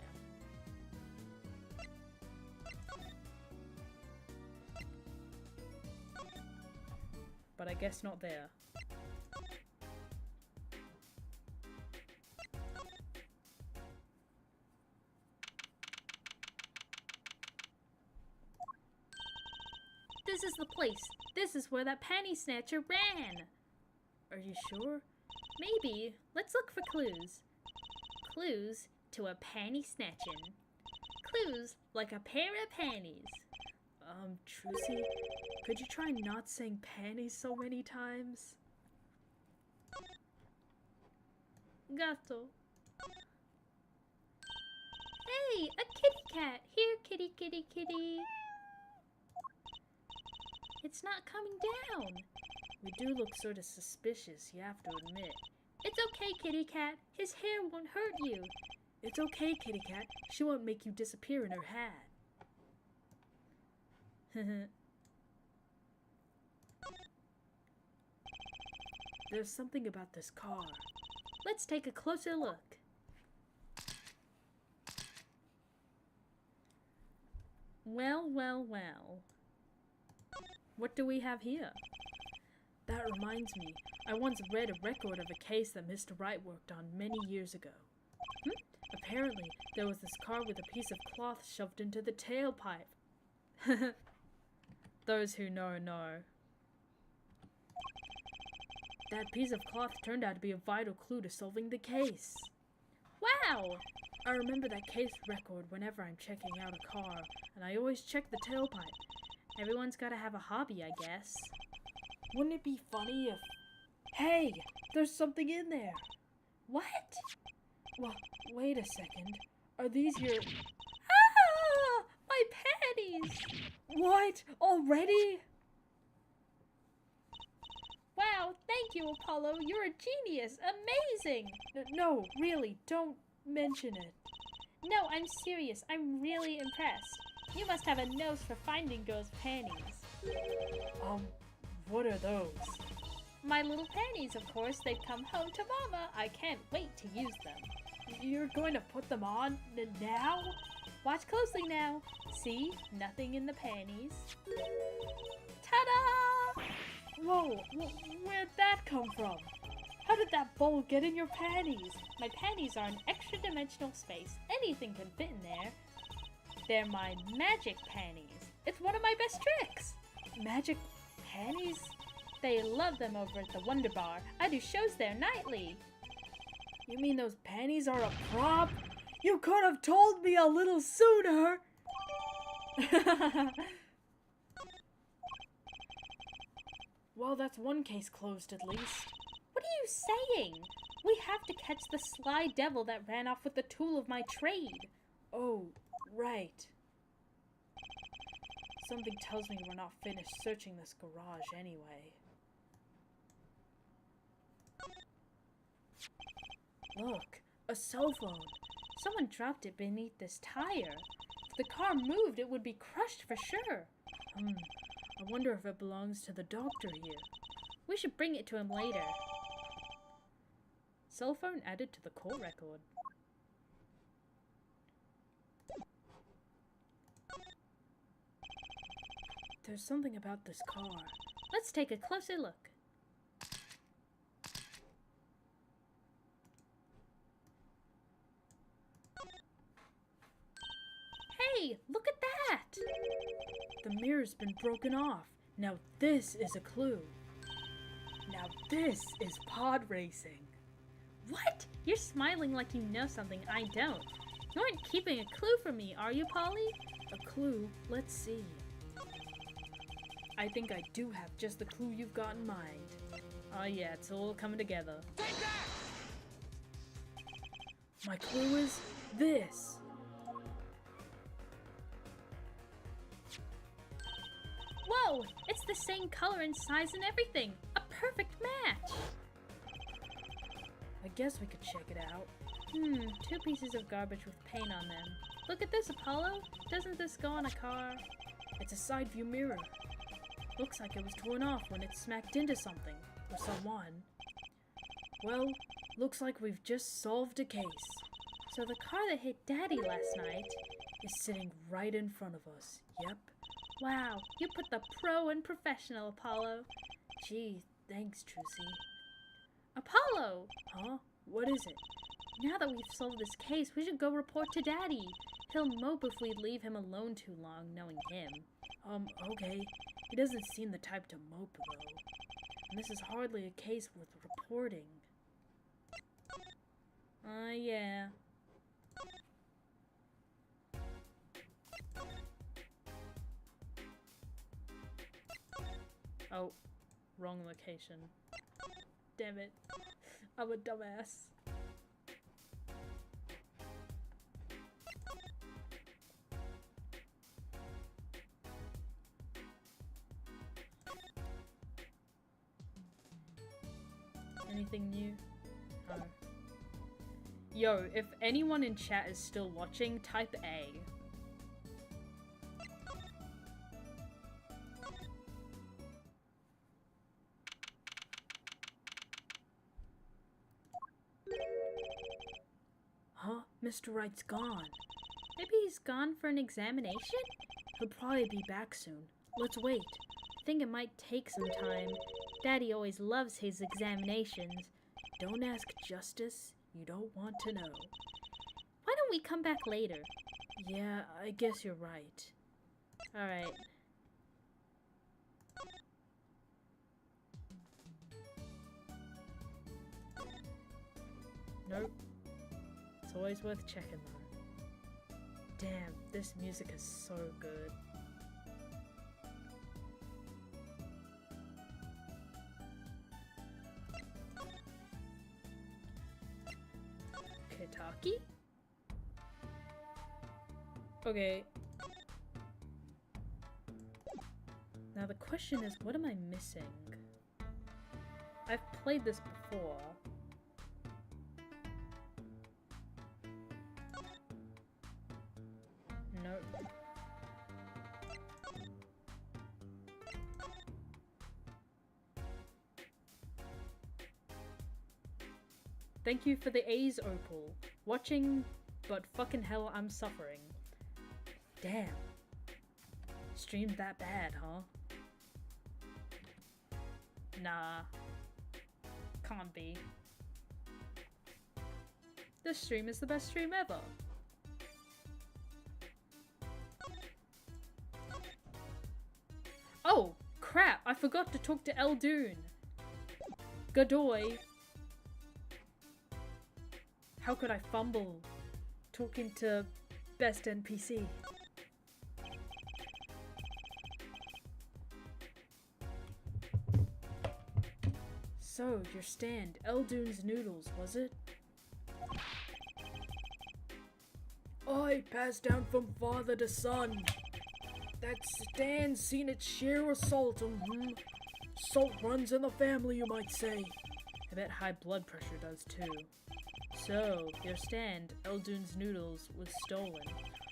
But I guess not there. This is the place. This is where that panty snatcher ran. Are you sure? Maybe. Let's look for clues. Clues to a panty snatching. Clues like a pair of panties. Trucy, could you try not saying panties so many times? Gato. Hey, a kitty cat. Here, kitty, kitty, kitty. It's not coming down. We do look sort of suspicious, you have to admit. It's okay, kitty cat. His hair won't hurt you. It's okay, kitty cat. She won't make you disappear in her hat. There's something about this car. Let's take a closer look. Well, well, well. What do we have here? That reminds me, I once read a record of a case that Mr. Wright worked on many years ago. Apparently, there was this car with a piece of cloth shoved into the tailpipe. Those who know, know. That piece of cloth turned out to be a vital clue to solving the case. Wow! I remember that case record whenever I'm checking out a car, and I always check the tailpipe. Everyone's gotta have a hobby, I guess. Wouldn't it be funny if... Hey! There's something in there! What? Well, wait a second. Are these your... Ah! My panties! What? Already? Wow, thank you, Apollo. You're a genius. Amazing! No, really, don't mention it. No, I'm serious. I'm really impressed. You must have a nose for finding girls' panties. What are those? My little panties, of course. They've come home to Mama. I can't wait to use them. You're going to put them on now? Watch closely now. See? Nothing in the panties. Ta-da! Whoa, where'd that come from? How did that bowl get in your panties? My panties are an extra-dimensional space. Anything can fit in there. They're my magic panties. It's one of my best tricks. Magic panties? They love them over at the Wonder Bar. I do shows there nightly. You mean those panties are a prop? You could have told me a little sooner! Well, that's one case closed at least. What are you saying? We have to catch the sly devil that ran off with the tool of my trade. Oh, right. Something tells me we're not finished searching this garage anyway. Look, a cell phone. Someone dropped it beneath this tire. If the car moved, it would be crushed for sure. I wonder if it belongs to the doctor here. We should bring it to him later. Cell phone added to the call record. There's something about this car. Let's take a closer look. Hey, look at that! The mirror's been broken off. Now this is a clue. Now this is pod racing. What? You're smiling like you know something I don't. You aren't keeping a clue from me, are you, Polly? A clue? Let's see. I think I do have just the clue you've got in mind. Oh yeah, it's all coming together. Take that! My clue is this. Whoa! It's the same color and size and everything! A perfect match! I guess we could check it out. Two pieces of garbage with paint on them. Look at this, Apollo! Doesn't this go on a car? It's a side view mirror. Looks like it was torn off when it smacked into something, or someone. Well, looks like we've just solved a case. So the car that hit Daddy last night is sitting right in front of us. Yep. Wow, you put the pro in professional, Apollo. Gee, thanks, Trucy. Apollo! Huh? What is it? Now that we've solved this case, we should go report to Daddy. He'll mope if we leave him alone too long, knowing him. Okay. He doesn't seem the type to mope, though. And this is hardly a case worth reporting. Yeah. Oh, wrong location. Damn it. I'm a dumbass. Anything new? Oh. Yo, if anyone in chat is still watching, type A. Huh? Mr. Wright's gone. Maybe he's gone for an examination? He'll probably be back soon. Let's wait. I think it might take some time. Daddy always loves his examinations. Don't ask Justice. You don't want to know. Why don't we come back later? Yeah, I guess you're right. Alright. Nope. It's always worth checking though. Damn, this music is so good. Kitaki? Okay. Now the question is, what am I missing? I've played this before. Nope. Thank you for the A's, Opal. Watching, but fucking hell, I'm suffering. Damn. Streamed that bad, huh? Nah. Can't be. This stream is the best stream ever. Oh, crap! I forgot to talk to Eldoon. Godoy. How could I fumble talking to best NPC? So, your stand, Eldoon's Noodles, was it? I passed down from father to son. That stand's seen its share of salt, Salt runs in the family, you might say. I bet high blood pressure does too. So, your stand, Eldoon's Noodles, was stolen.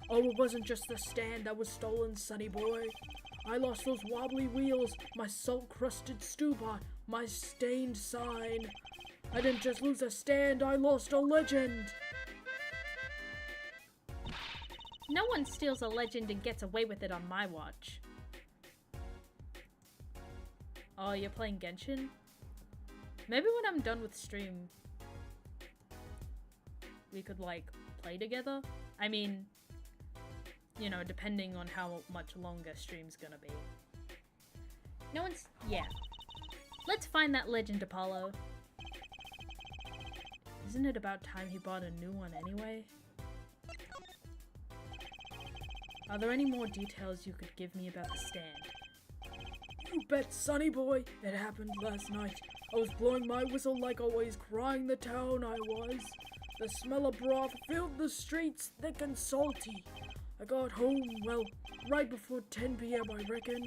Oh, it wasn't just the stand that was stolen, sonny boy. I lost those wobbly wheels, my salt-crusted stew pot, my stained sign. I didn't just lose a stand, I lost a legend. No one steals a legend and gets away with it on my watch. Oh, you're playing Genshin? Maybe when I'm done with stream, we could, like, play together? I mean, you know, depending on how much longer stream's gonna be. No one's... yeah. Let's find that legend, Apollo. Isn't it about time he bought a new one anyway? Are there any more details you could give me about the stand? You bet, sonny boy. It happened last night. I was blowing my whistle like always, crying the town I was. The smell of broth filled the streets thick and salty. I got home, well, right before 10 p.m. I reckon.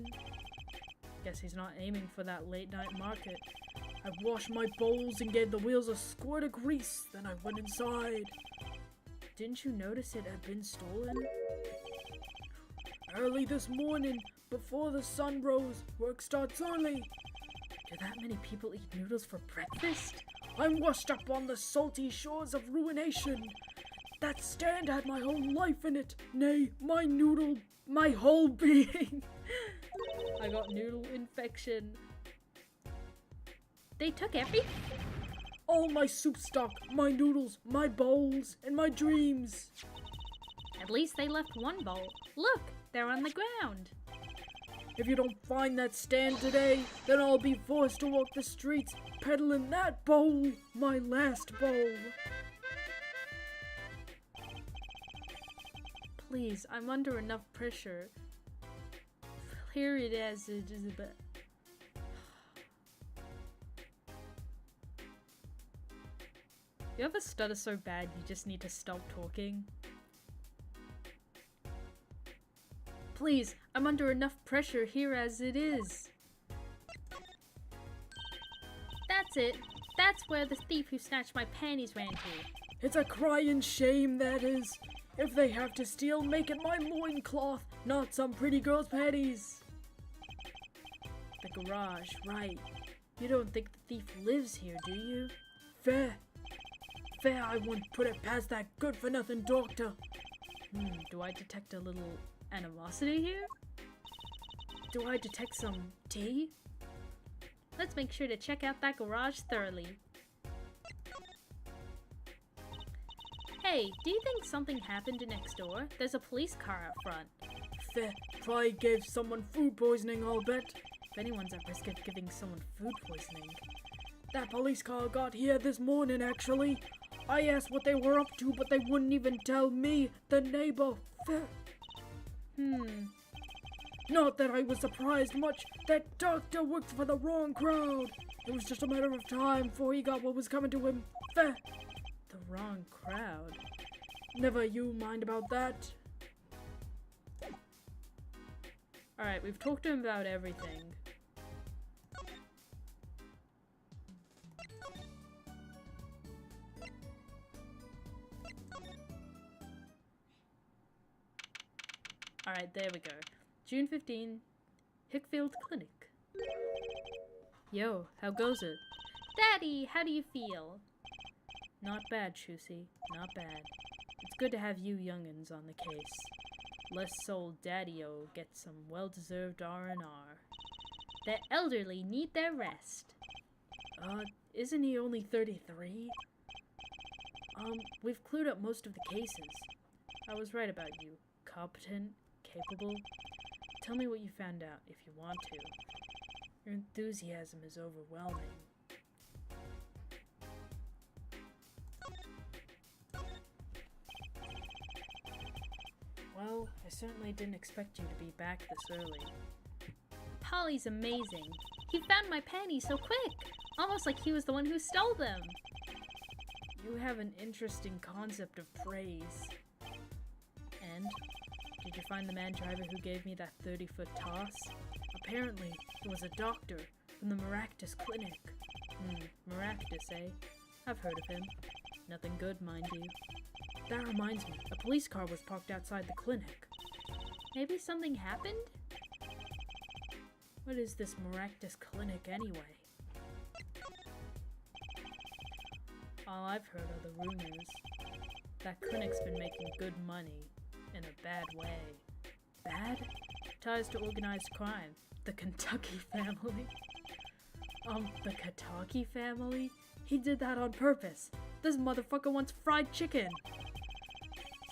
Guess he's not aiming for that late night market. I washed my bowls and gave the wheels a squirt of grease, then I went inside. Didn't you notice it had been stolen? Early this morning, before the sun rose, work starts early. Do that many people eat noodles for breakfast? I'm washed up on the salty shores of ruination. That stand had my whole life in it. Nay, my noodle, my whole being. I got noodle infection. They took everything? All my soup stock, my noodles, my bowls, and my dreams. At least they left one bowl. Look, they're on the ground. If you don't find that stand today, then I'll be forced to walk the streets peddling that bowl, my last bowl. Please, I'm under enough pressure. Here it is, but... You ever stutter so bad you just need to stop talking? Please, I'm under enough pressure here as it is. That's it. That's where the thief who snatched my panties ran to. It's a crying shame, that is. If they have to steal, make it my loincloth, not some pretty girl's panties. The garage, right. You don't think the thief lives here, do you? Fair. I wouldn't put it past that good-for-nothing doctor. Do I detect a little animosity here? Do I detect some tea? Let's make sure to check out that garage thoroughly. Hey, do you think something happened next door? There's a police car out front. Fair. Probably gave someone food poisoning, I'll bet. If anyone's at risk of giving someone food poisoning. That police car got here this morning, actually. I asked what they were up to, but they wouldn't even tell me, the neighbor. Fair. Not that I was surprised much. That doctor worked for the wrong crowd. It was just a matter of time before he got what was coming to him. Fair. The wrong crowd? Never you mind about that. Alright, we've talked to him about everything. Alright, there we go. June 15, Hickfield Clinic. Yo, how goes it? Daddy, how do you feel? Not bad, Shusy. Not bad. It's good to have you young'uns on the case. Less soul Daddy-o gets some well-deserved R&R. The elderly need their rest. Isn't he only 33? We've cleared up most of the cases. I was right about you. Competent, capable. Tell me what you found out, if you want to. Your enthusiasm is overwhelming. Well, I certainly didn't expect you to be back this early. Polly's amazing. He found my panties so quick, almost like he was the one who stole them. You have an interesting concept of praise. And? Did you find the man driver who gave me that 30-foot toss? Apparently, it was a doctor from the Maractus Clinic. Maractus, eh? I've heard of him. Nothing good, mind you. That reminds me, a police car was parked outside the clinic. Maybe something happened? What is this Maractus Clinic anyway? All I've heard are the rumors. That clinic's been making good money. In a bad way. Bad? Ties to organized crime. The Kentucky family. The Kentucky family? He did that on purpose. This motherfucker wants fried chicken.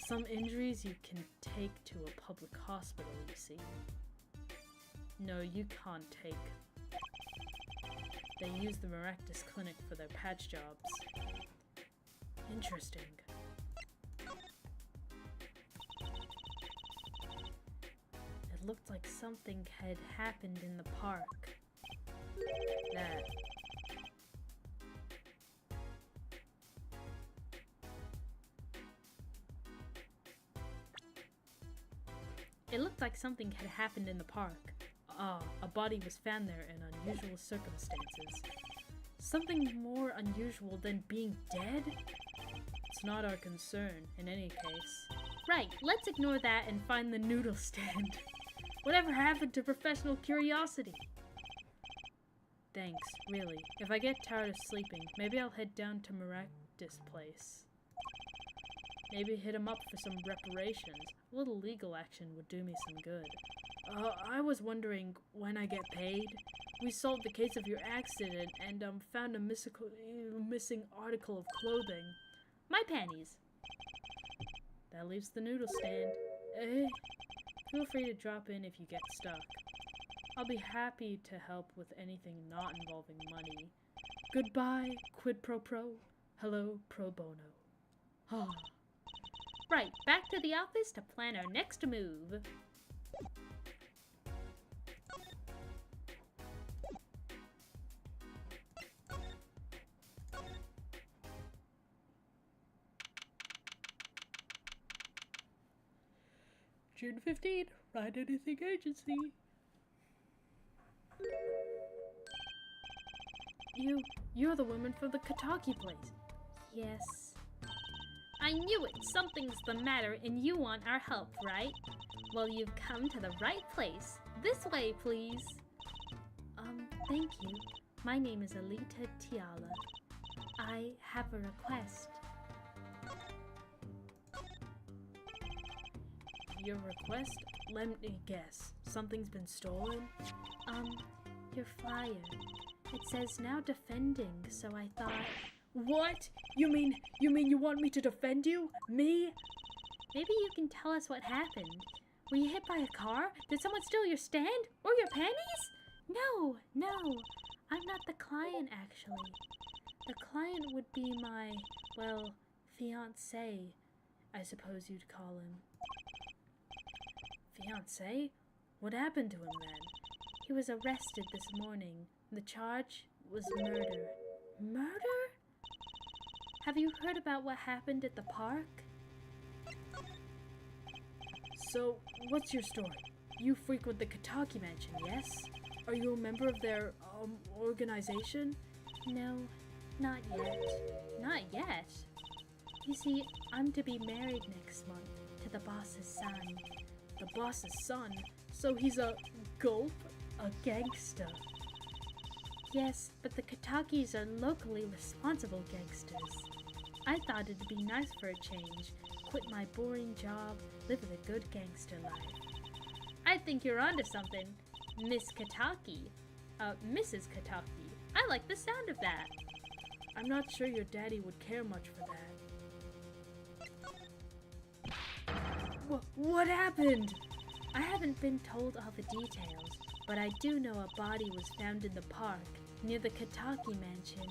Some injuries you can take to a public hospital, you see. No, you can't take. They use the Maractus Clinic for their patch jobs. Interesting. It looked like something had happened in the park. That. It looked like something had happened in the park. A body was found there in unusual circumstances. Something more unusual than being dead? It's not our concern, in any case. Right, let's ignore that and find the noodle stand. Whatever happened to professional curiosity? Thanks, really. If I get tired of sleeping, maybe I'll head down to Maractus' place. Maybe hit him up for some reparations. A little legal action would do me some good. I was wondering when I get paid. We solved the case of your accident and found a missing article of clothing. My panties. That leaves the noodle stand. Feel free to drop in if you get stuck. I'll be happy to help with anything not involving money. Goodbye, quid pro pro. Hello, pro bono. Right, back to the office to plan our next move. June 15, Ride Anything Agency. You're the woman from the Kataki place. Yes. I knew it! Something's the matter and you want our help, right? Well, you've come to the right place. This way, please. Thank you. My name is Alita Tiala. I have a request. Your request? Let me guess. Something's been stolen? Your flyer. It says now defending, so I thought... What? You mean you want me to defend you? Me? Maybe you can tell us what happened. Were you hit by a car? Did someone steal your stand? Or your panties? No. I'm not the client, actually. The client would be my, well, fiancé, I suppose you'd call him. Fiancé? What happened to him then? He was arrested this morning. The charge was murder. Murder? Have you heard about what happened at the park? So, what's your story? You frequent the Kataki Mansion, yes? Are you a member of their, organization? No, not yet. Not yet? You see, I'm to be married next month to the boss's son. The boss's son? So he's a gulp? A gangster? Yes, but the Katakis are locally responsible gangsters. I thought it'd be nice for a change. Quit my boring job, live a good gangster life. I think you're onto something, Miss Kataki. Mrs. Kataki. I like the sound of that. I'm not sure your daddy would care much for that. What happened? I haven't been told all the details, but I do know a body was found in the park, near the Kataki Mansion.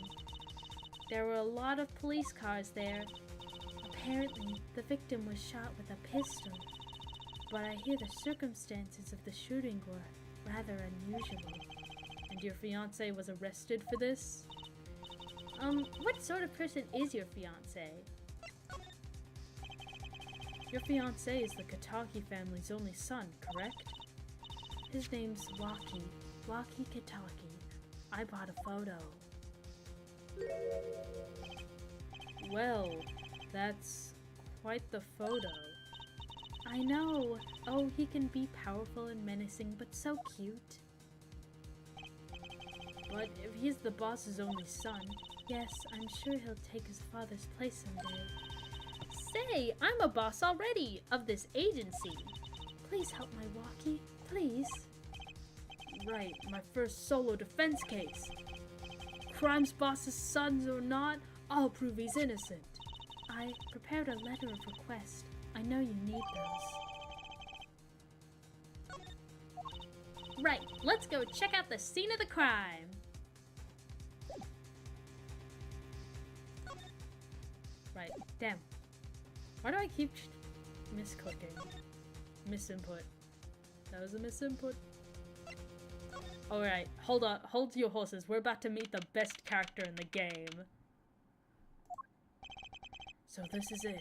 There were a lot of police cars there. Apparently, the victim was shot with a pistol, but I hear the circumstances of the shooting were rather unusual. And your fiancé was arrested for this? What sort of person is your fiancé? Your fiancé is the Kataki family's only son, correct? His name's Waki Kataki. I bought a photo. Well, that's quite the photo. I know. Oh, he can be powerful and menacing, but so cute. But if he's the boss's only son... Yes, I'm sure he'll take his father's place someday. Say, I'm a boss already of this agency. Please help my Waki, please. Right, my first solo defense case. Crime's boss's sons or not, I'll prove he's innocent. I prepared a letter of request. I know you need those. Right, let's go check out the scene of the crime. Right, damn. Why do I keep misclicking? Misinput. That was a misinput. Alright, hold on. Hold your horses. We're about to meet the best character in the game. So this is it.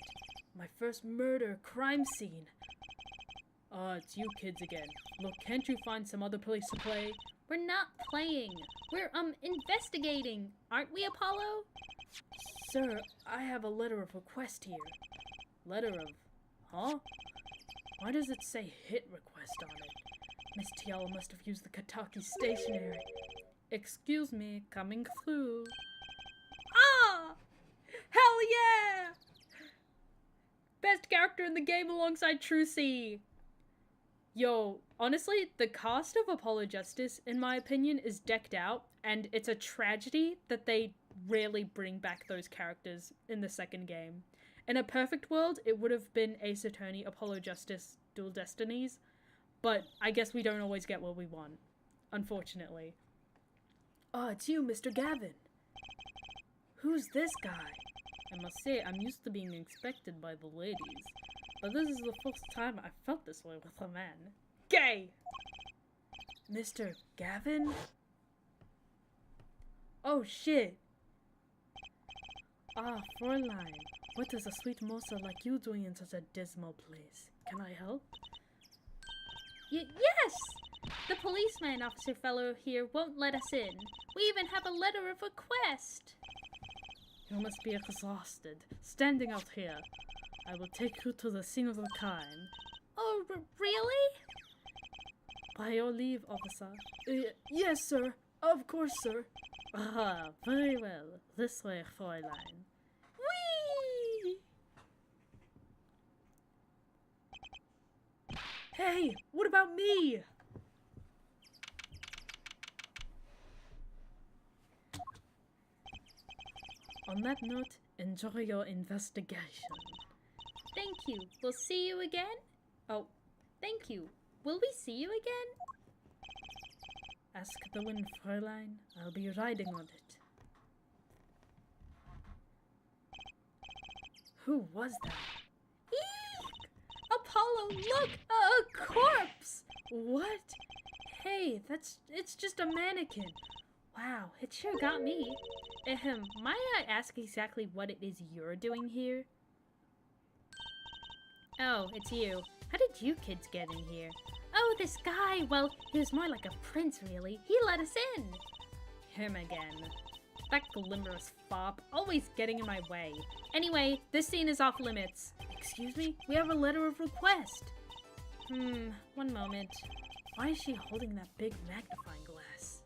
My first murder crime scene. It's you kids again. Look, can't you find some other place to play? We're not playing. We're, investigating. Aren't we, Apollo? Sir, I have a letter of request here. Letter of... Huh? Why does it say hit request on it? Miss Tiala must have used the Kataki stationery. Excuse me, coming through. Ah! Hell yeah! Best character in the game alongside Trucy. Yo, honestly, the cast of Apollo Justice, in my opinion, is decked out, and it's a tragedy that they rarely bring back those characters in the second game. In a perfect world, it would have been Ace Attorney, Apollo Justice, Dual Destinies, but I guess we don't always get what we want, unfortunately. Oh, it's you, Mr. Gavin. Who's this guy? I must say, I'm used to being inspected by the ladies, but this is the first time I felt this way with a man. Gay! Mr. Gavin? Oh shit! Ah, Fräulein, what is a sweet moça like you doing in such a dismal place? Can I help? Yes! The policeman officer fellow here won't let us in. We even have a letter of request. You must be exhausted, standing out here. I will take you to the scene of the crime. Oh, really? By your leave, officer. Yes, sir. Of course, sir. Ah, very well. This way, Fräulein. Whee! Hey, what about me? On that note, enjoy your investigation. Thank you. We'll see you again? Oh, thank you. Will we see you again? Ask the wind, Fräulein. I'll be riding on it. Who was that? Eek! Apollo, look! A corpse! What? Hey, it's just a mannequin. Wow, it sure got me. Might I ask exactly what it is you're doing here? Oh, it's you. How did you kids get in here? Oh, this guy! Well, he was more like a prince, really. He let us in. Him again. That glimmerous fop, always getting in my way. Anyway, this scene is off limits. Excuse me? We have a letter of request. One moment. Why is she holding that big magnifying glass?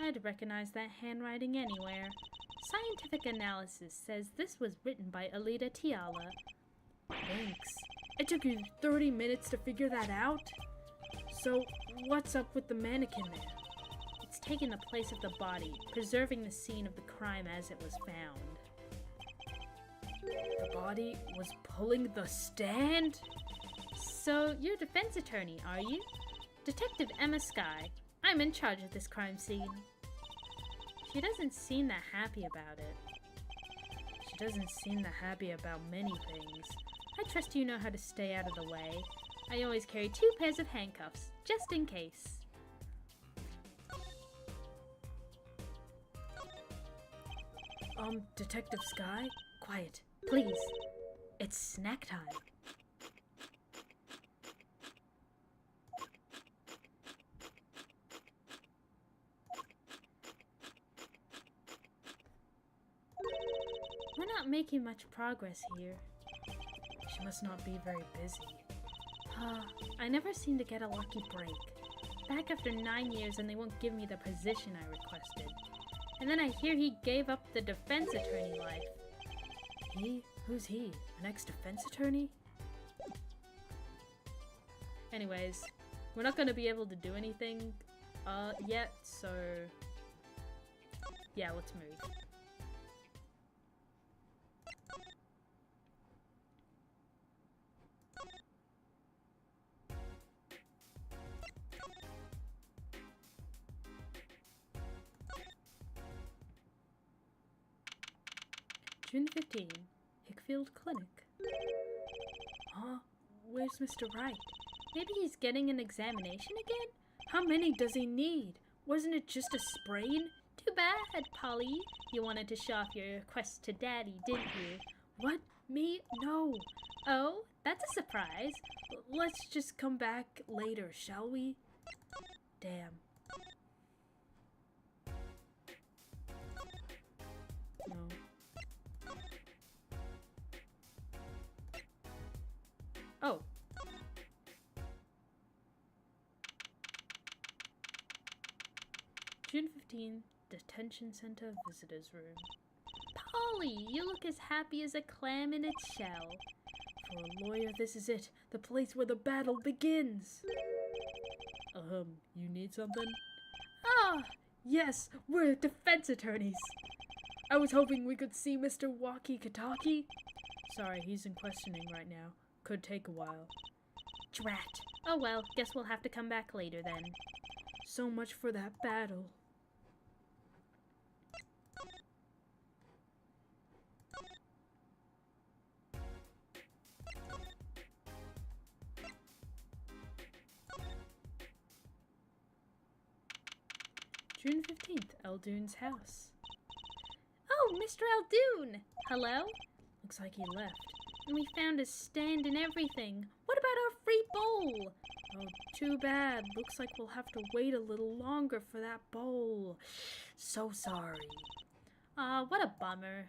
I'd recognize that handwriting anywhere. Scientific analysis says this was written by Alida Tiala. Thanks. It took you 30 minutes to figure that out? So, what's up with the mannequin there? It's taken the place of the body, preserving the scene of the crime as it was found. The body was pulling the stand? So, you're a defense attorney, are you? Detective Emma Skye. I'm in charge of this crime scene. She doesn't seem that happy about it. She doesn't seem that happy about many things. I trust you know how to stay out of the way. I always carry 2 pairs of handcuffs, just in case. Detective Skye? Quiet, please. It's snack time. We're not making much progress here. She must not be very busy. I never seem to get a lucky break. Back after 9 years and they won't give me the position I requested. And then I hear he gave up the defense attorney life. He? Who's he? An ex-defense attorney? Anyways, we're not gonna be able to do anything yet, so yeah, let's move. June 15, Hickfield Clinic. Huh? Where's Mr. Wright? Maybe he's getting an examination again? How many does he need? Wasn't it just a sprain? Too bad, Polly. You wanted to show off your request to Daddy, didn't you? What? Me? No. Oh, that's a surprise. Let's just come back later, shall we? Damn. No. Oh. June 15, Detention Center Visitors Room. Polly, you look as happy as a clam in its shell. For a lawyer, this is it. The place where the battle begins. You need something? Ah, yes, we're defense attorneys. I was hoping we could see Mr. Walkie-Talkie. Sorry, he's in questioning right now. Could take a while. Drat. Oh well, guess we'll have to come back later then. So much for that battle. June 15th, Eldune's house. Oh, Oh, Mr. Eldoon! Hello? Looks like he left. And we found a stand and everything. What about our free bowl? Oh, too bad. Looks like we'll have to wait a little longer for that bowl. So sorry. Aw, what a bummer.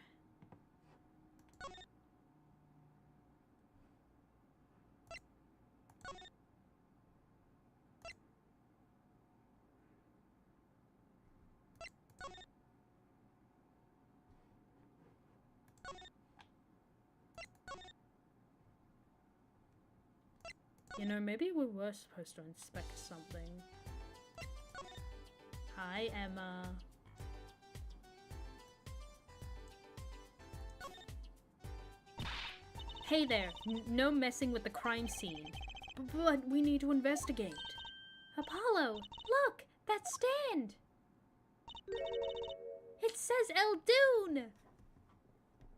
You know, maybe we were supposed to inspect something. Hi, Emma. Hey there, no messing with the crime scene. But we need to investigate. Apollo, look, that stand! It says Eldoon!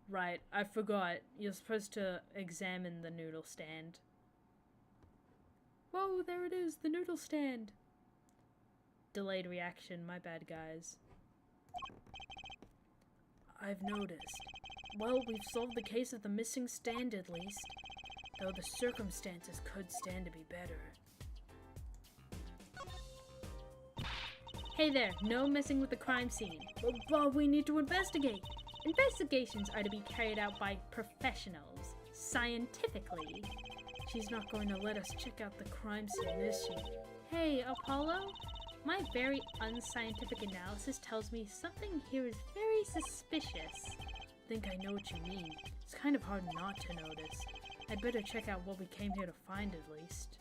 Right, I forgot. You're supposed to examine the noodle stand. Whoa, there it is, the noodle stand. Delayed reaction, my bad, guys. I've noticed. Well, we've solved the case of the missing stand at least. Though the circumstances could stand to be better. Hey there, no messing with the crime scene. But we need to investigate. Investigations are to be carried out by professionals, scientifically. She's not going to let us check out the crime scene, is she? Hey, Apollo? My very unscientific analysis tells me something here is very suspicious. I think I know what you mean. It's kind of hard not to notice. I'd better check out what we came here to find at least.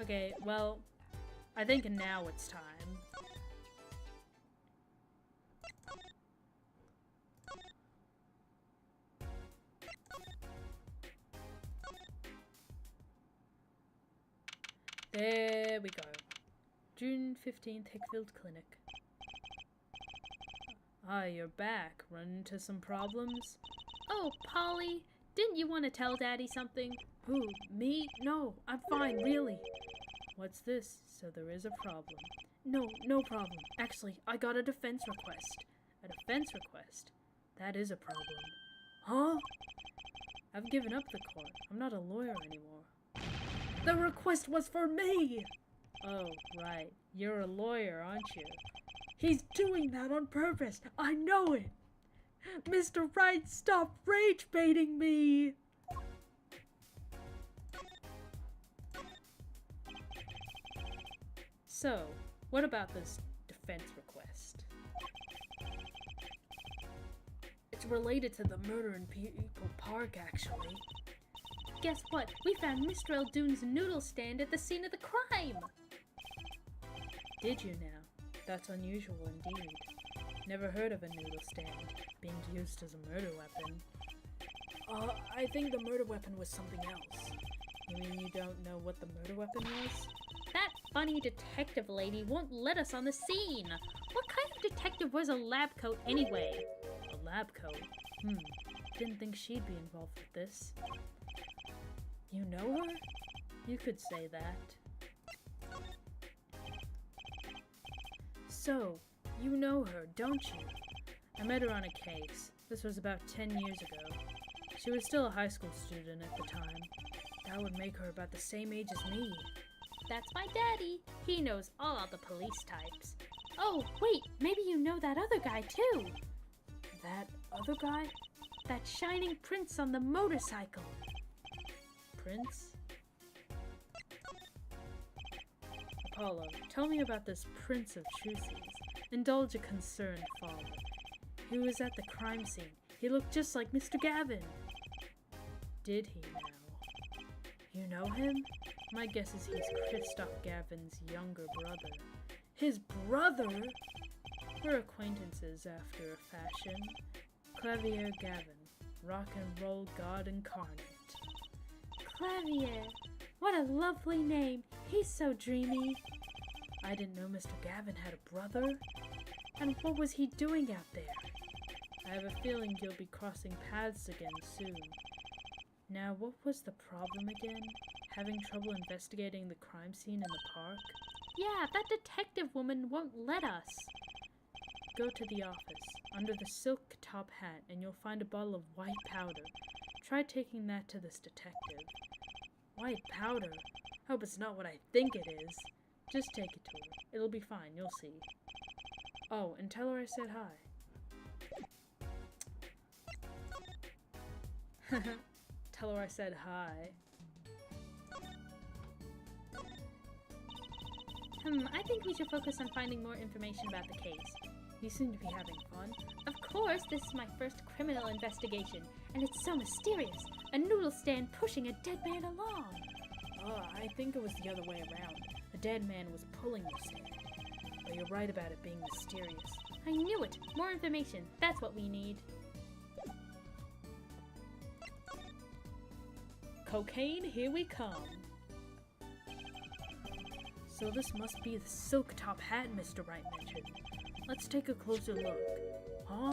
Okay, well, I think now it's time. There we go. June 15th, Hickfield Clinic. Ah, you're back. Run into some problems? Oh, Polly, didn't you want to tell Daddy something? Who? Me? No, I'm fine, really. What's this? So there is a problem. No problem. Actually, I got a defense request. A defense request? That is a problem. Huh? I've given up the court. I'm not a lawyer anymore. The request was for me! Oh, right. You're a lawyer, aren't you? He's doing that on purpose. I know it. Mr. Wright, stop rage baiting me! So, what about this defense request? It's related to the murder in People Park, actually. Guess what? We found Mr. Eldoon's noodle stand at the scene of the crime! Did you now? That's unusual indeed. Never heard of a noodle stand being used as a murder weapon. I think the murder weapon was something else. You mean you don't know what the murder weapon was? That funny detective lady won't let us on the scene! What kind of detective wears a lab coat anyway? A lab coat? Didn't think she'd be involved with this. You know her? You could say that. So, you know her, don't you? I met her on a case. This was about 10 years ago. She was still a high school student at the time. That would make her about the same age as me. That's my daddy. He knows all the police types. Oh, wait, maybe you know that other guy too. That other guy? That shining prince on the motorcycle. Prince? Apollo, tell me about this Prince of Truces. Indulge a concerned father. He was at the crime scene. He looked just like Mr. Gavin. Did he now? You know him? My guess is he's Christoph Gavin's younger brother. His brother? We're acquaintances after a fashion. Clavier Gavin, rock and roll god incarnate. Clavier, what a lovely name. He's so dreamy. I didn't know Mr. Gavin had a brother. And what was he doing out there? I have a feeling you'll be crossing paths again soon. Now, what was the problem again? Having trouble investigating the crime scene in the park? Yeah, that detective woman won't let us. go to the office, under the silk top hat, and you'll find a bottle of white powder. Try taking that to this detective. White powder? Hope it's not what I think it is. Just take it to her. It'll be fine, you'll see. Oh, and tell her I said hi. Tell her I said hi. I think we should focus on finding more information about the case. You seem to be having fun. Of course, this is my first criminal investigation, and it's so mysterious. A noodle stand pushing a dead man along. Oh, I think it was the other way around. A dead man was pulling the stand. But you're right about it being mysterious. I knew it! More information. That's what we need. Cocaine, here we come. So this must be the silk top hat Mr. Wright mentioned. Let's take a closer look. Huh?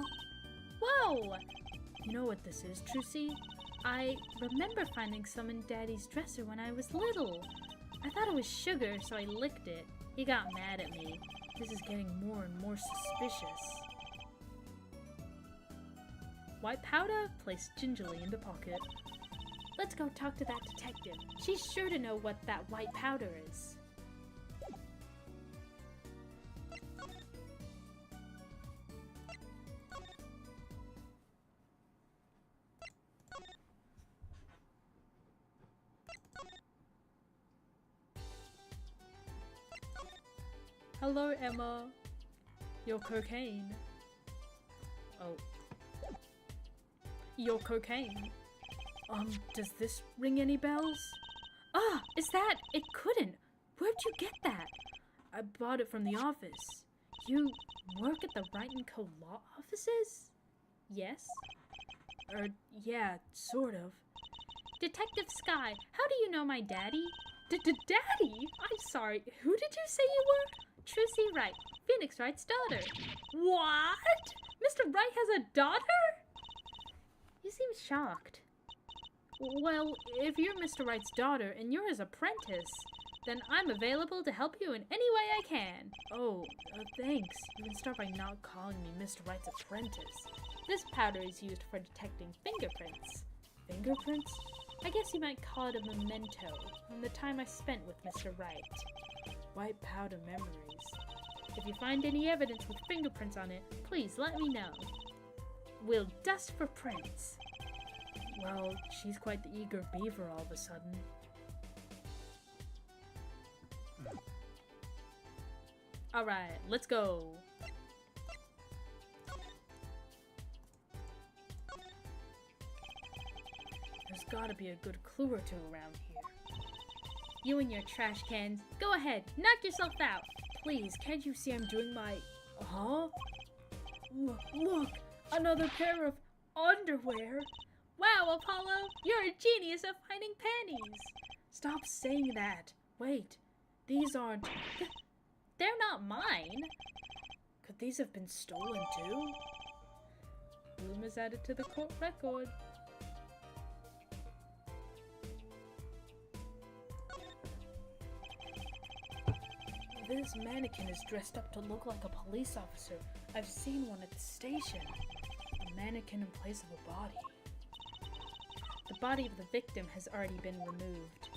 Whoa! You know what this is, Trucy? I remember finding some in Daddy's dresser when I was little. I thought it was sugar, so I licked it. He got mad at me. This is getting more and more suspicious. White powder placed gingerly in the pocket. Let's go talk to that detective. She's sure to know what that white powder is. Hello, Emma. Your cocaine. Oh. Your cocaine. Does this ring any bells? Ah, is that? It couldn't. Where'd you get that? I bought it from the office. You work at the Wright & Co. law offices? Yes. Yeah, sort of. Detective Skye, how do you know my daddy? Daddy? I'm sorry, who did you say you were? Trucy Wright, Phoenix Wright's daughter. What? Mr. Wright has a daughter? You seem shocked. Well, if you're Mr. Wright's daughter and you're his apprentice, then I'm available to help you in any way I can. Oh, thanks. You can start by not calling me Mr. Wright's apprentice. This powder is used for detecting fingerprints. Fingerprints? I guess you might call it a memento from the time I spent with Mr. Wright. White powder memories. If you find any evidence with fingerprints on it, please let me know. We'll dust for prints. Well, she's quite the eager beaver all of a sudden. Alright, let's go. There's gotta be a good clue or two around here. You and your trash cans, go ahead, knock yourself out. Please, can't you see I'm doing my... Huh? Look, another pair of underwear. Wow, Apollo, you're a genius at finding panties. Stop saying that. Wait, these aren't... They're not mine. Could these have been stolen too? Bloom is added to the court record. This mannequin is dressed up to look like a police officer. I've seen one at the station. A mannequin in place of a body. The body of the victim has already been removed.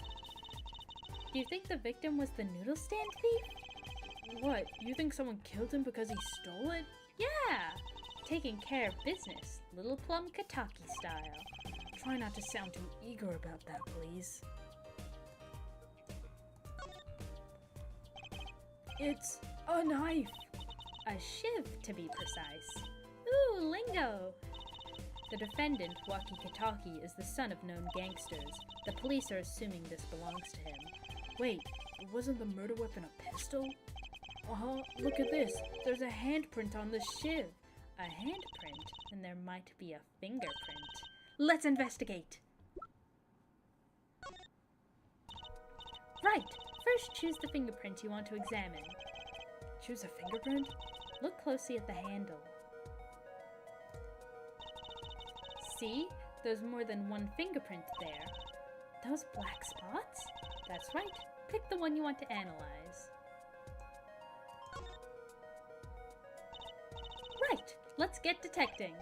Do you think the victim was the noodle stand thief? What? You think someone killed him because he stole it? Yeah! Taking care of business, Little Plum Kataki style. Try not to sound too eager about that, please. It's a knife! A shiv, to be precise. Ooh, lingo! The defendant, Waki Kataki, is the son of known gangsters. The police are assuming this belongs to him. Wait, wasn't the murder weapon a pistol? Uh-huh, look at this. There's a handprint on the shiv. A handprint? And there might be a fingerprint. Let's investigate! Right! First, choose the fingerprint you want to examine. Choose a fingerprint? Look closely at the handle. See? There's more than one fingerprint there. Those black spots? That's right. Pick the one you want to analyze. let's get detecting.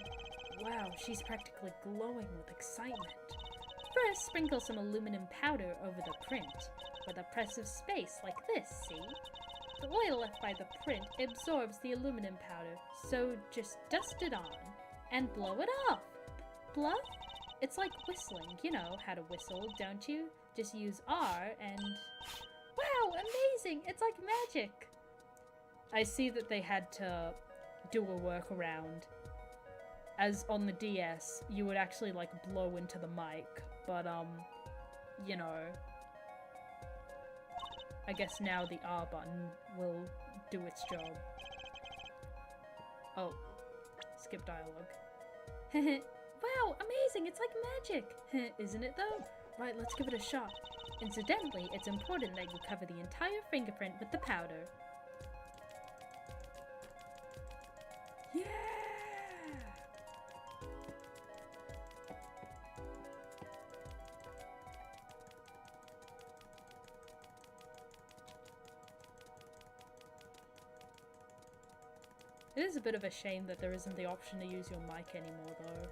Wow, she's practically glowing with excitement. First, sprinkle some aluminum powder over the print, with a press of space like this, see? The oil left by the print absorbs the aluminum powder, so just dust it on and blow it off. Blow? It's like whistling. You know how to whistle, don't you? Just use R and... Wow, amazing! It's like magic! I see that they had to do a workaround. As on the DS, you would actually like blow into the mic, but you know, I guess now the R button will do its job. Oh, skip dialogue. Wow, amazing! It's like magic! Isn't it though? Right, let's give it a shot. Incidentally, it's important that you cover the entire fingerprint with the powder. Yeah! It is a bit of a shame that there isn't the option to use your mic anymore though.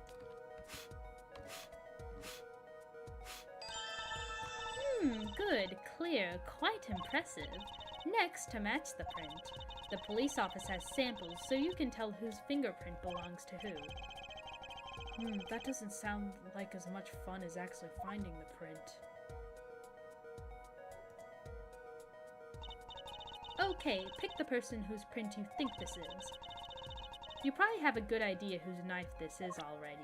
Good, clear, quite impressive. Next, to match the print. The police office has samples, so you can tell whose fingerprint belongs to who. That doesn't sound like as much fun as actually finding the print. Okay, pick the person whose print you think this is. You probably have a good idea whose knife this is already.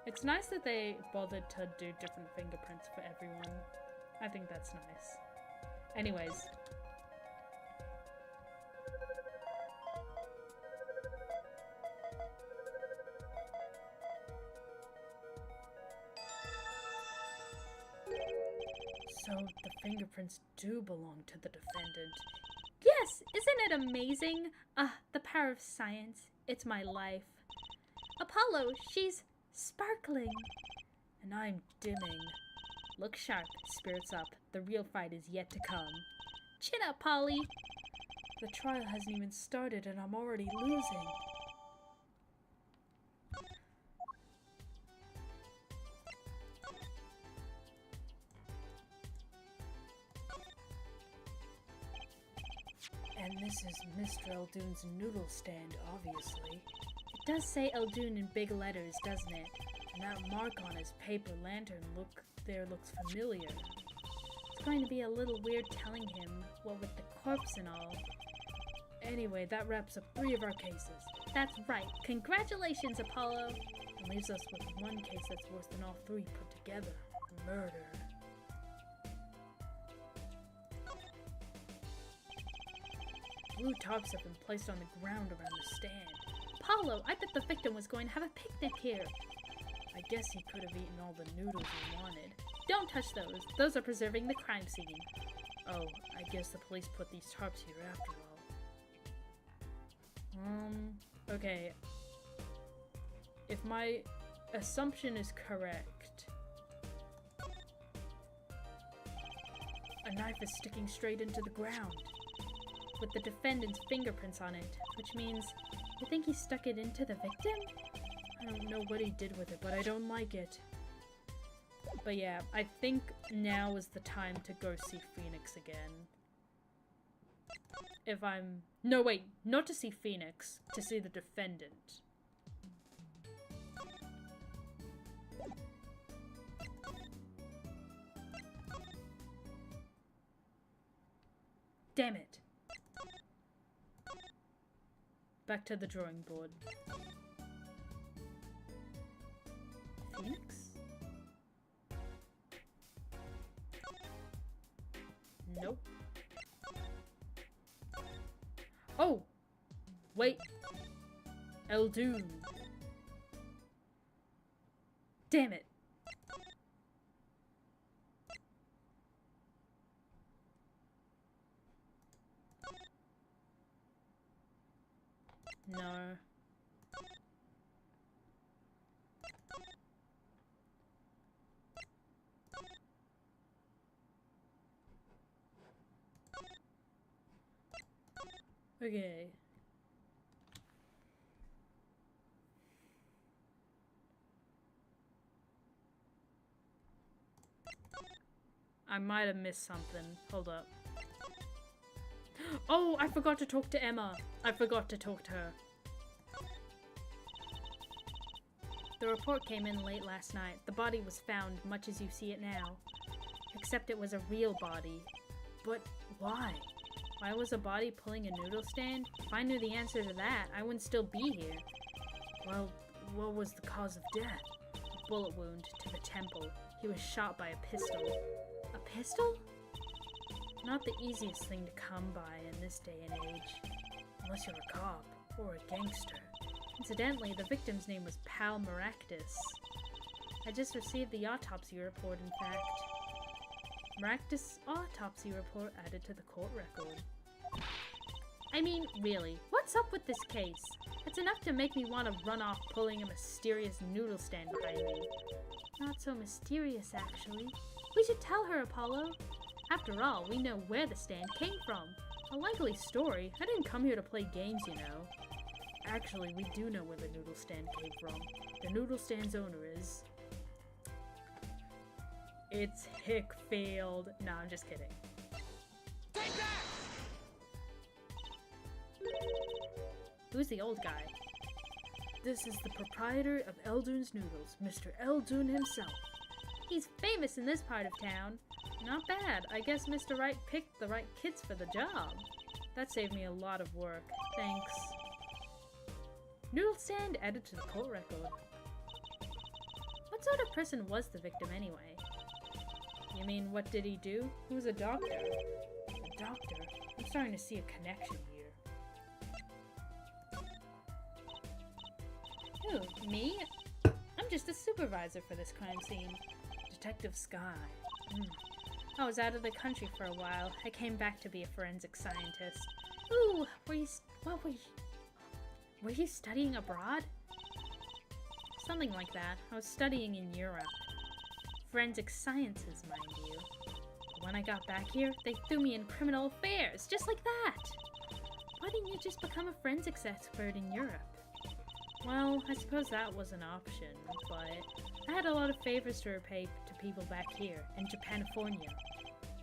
It's nice that they bothered to do different fingerprints for everyone. I think that's nice. Anyways. So the fingerprints do belong to the defendant. Yes, isn't it amazing? The power of science. It's my life. Apollo, she's sparkling. And I'm dimming. Look sharp, spirits up. The real fight is yet to come. Chin up, Polly. The trial hasn't even started and I'm already losing. And this is Mr. Eldoon's noodle stand, obviously. It does say Eldoon in big letters, doesn't it? And that mark on his paper lantern looks familiar. It's going to be a little weird telling him, what with the corpse and all. Anyway, that wraps up 3 of our cases. That's right. Congratulations, Apollo. It leaves us with one case that's worse than all 3 put together. Murder. Blue tarps have been placed on the ground around the stand. Apollo, I bet the victim was going to have a picnic here. I guess he could have eaten all the noodles he wanted. Don't touch those. Those are preserving the crime scene. Oh, I guess the police put these tarps here after all. Okay. If my assumption is correct, a knife is sticking straight into the ground, with the defendant's fingerprints on it, which means you think he stuck it into the victim? I don't know what he did with it, but I don't like it. But yeah, I think now is the time to go see Phoenix again. No wait, not to see Phoenix, to see the defendant. Damn it. Back to the drawing board. Phoenix? Nope. Oh! Wait. Eldoon. Damn it. No. Okay. I might have missed something. Hold up. Oh, I forgot to talk to Emma. I forgot to talk to her. The report came in late last night. The body was found much as you see it now. Except it was a real body. But why? Why was a body pulling a noodle stand? If I knew the answer to that, I wouldn't still be here. Well, what was the cause of death? A bullet wound to the temple. He was shot by a pistol. A pistol? Not the easiest thing to come by in this day and age. Unless you're a cop or a gangster. Incidentally, the victim's name was Pal Maractus. I just received the autopsy report, in fact. Maractus' autopsy report added to the court record. I mean, really, what's up with this case? It's enough to make me want to run off pulling a mysterious noodle stand behind me. Not so mysterious, actually. We should tell her, Apollo. After all, we know where the stand came from. A likely story. I didn't come here to play games, you know. Actually, we do know where the noodle stand came from. The noodle stand's owner is... It's Hickfield. No, I'm just kidding. Take that! Who's the old guy? This is the proprietor of Eldoon's Noodles, Mr. Eldoon himself. He's famous in this part of town. Not bad. I guess Mr. Wright picked the right kids for the job. That saved me a lot of work. Thanks. Noodle stand added to the court record. What sort of person was the victim anyway? You mean, what did he do? He was a doctor. A doctor? I'm starting to see a connection here. Who? Me? I'm just a supervisor for this crime scene. Detective Sky. I was out of the country for a while. I came back to be a forensic scientist. Ooh, were you studying abroad? Something like that. I was studying in Europe. Forensic sciences, mind you. But when I got back here, they threw me in criminal affairs, just like that! Why didn't you just become a forensics expert in Europe? Well, I suppose that was an option, but I had a lot of favors to repay to people back here, in Japanifornia.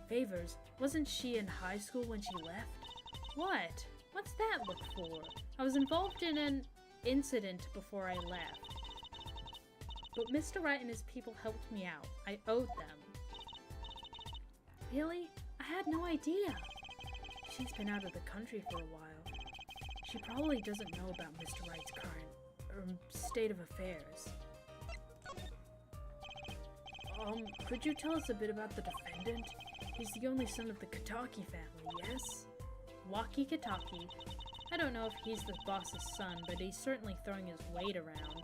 Favors? Wasn't she in high school when she left? What? What's that look for? I was involved in an incident before I left. But Mr. Wright and his people helped me out. I owed them. Really? I had no idea. She's been out of the country for a while. She probably doesn't know about Mr. Wright's current state of affairs. Could you tell us a bit about the defendant? He's the only son of the Kataki family, yes? Waki Kataki. I don't know if he's the boss's son, but he's certainly throwing his weight around.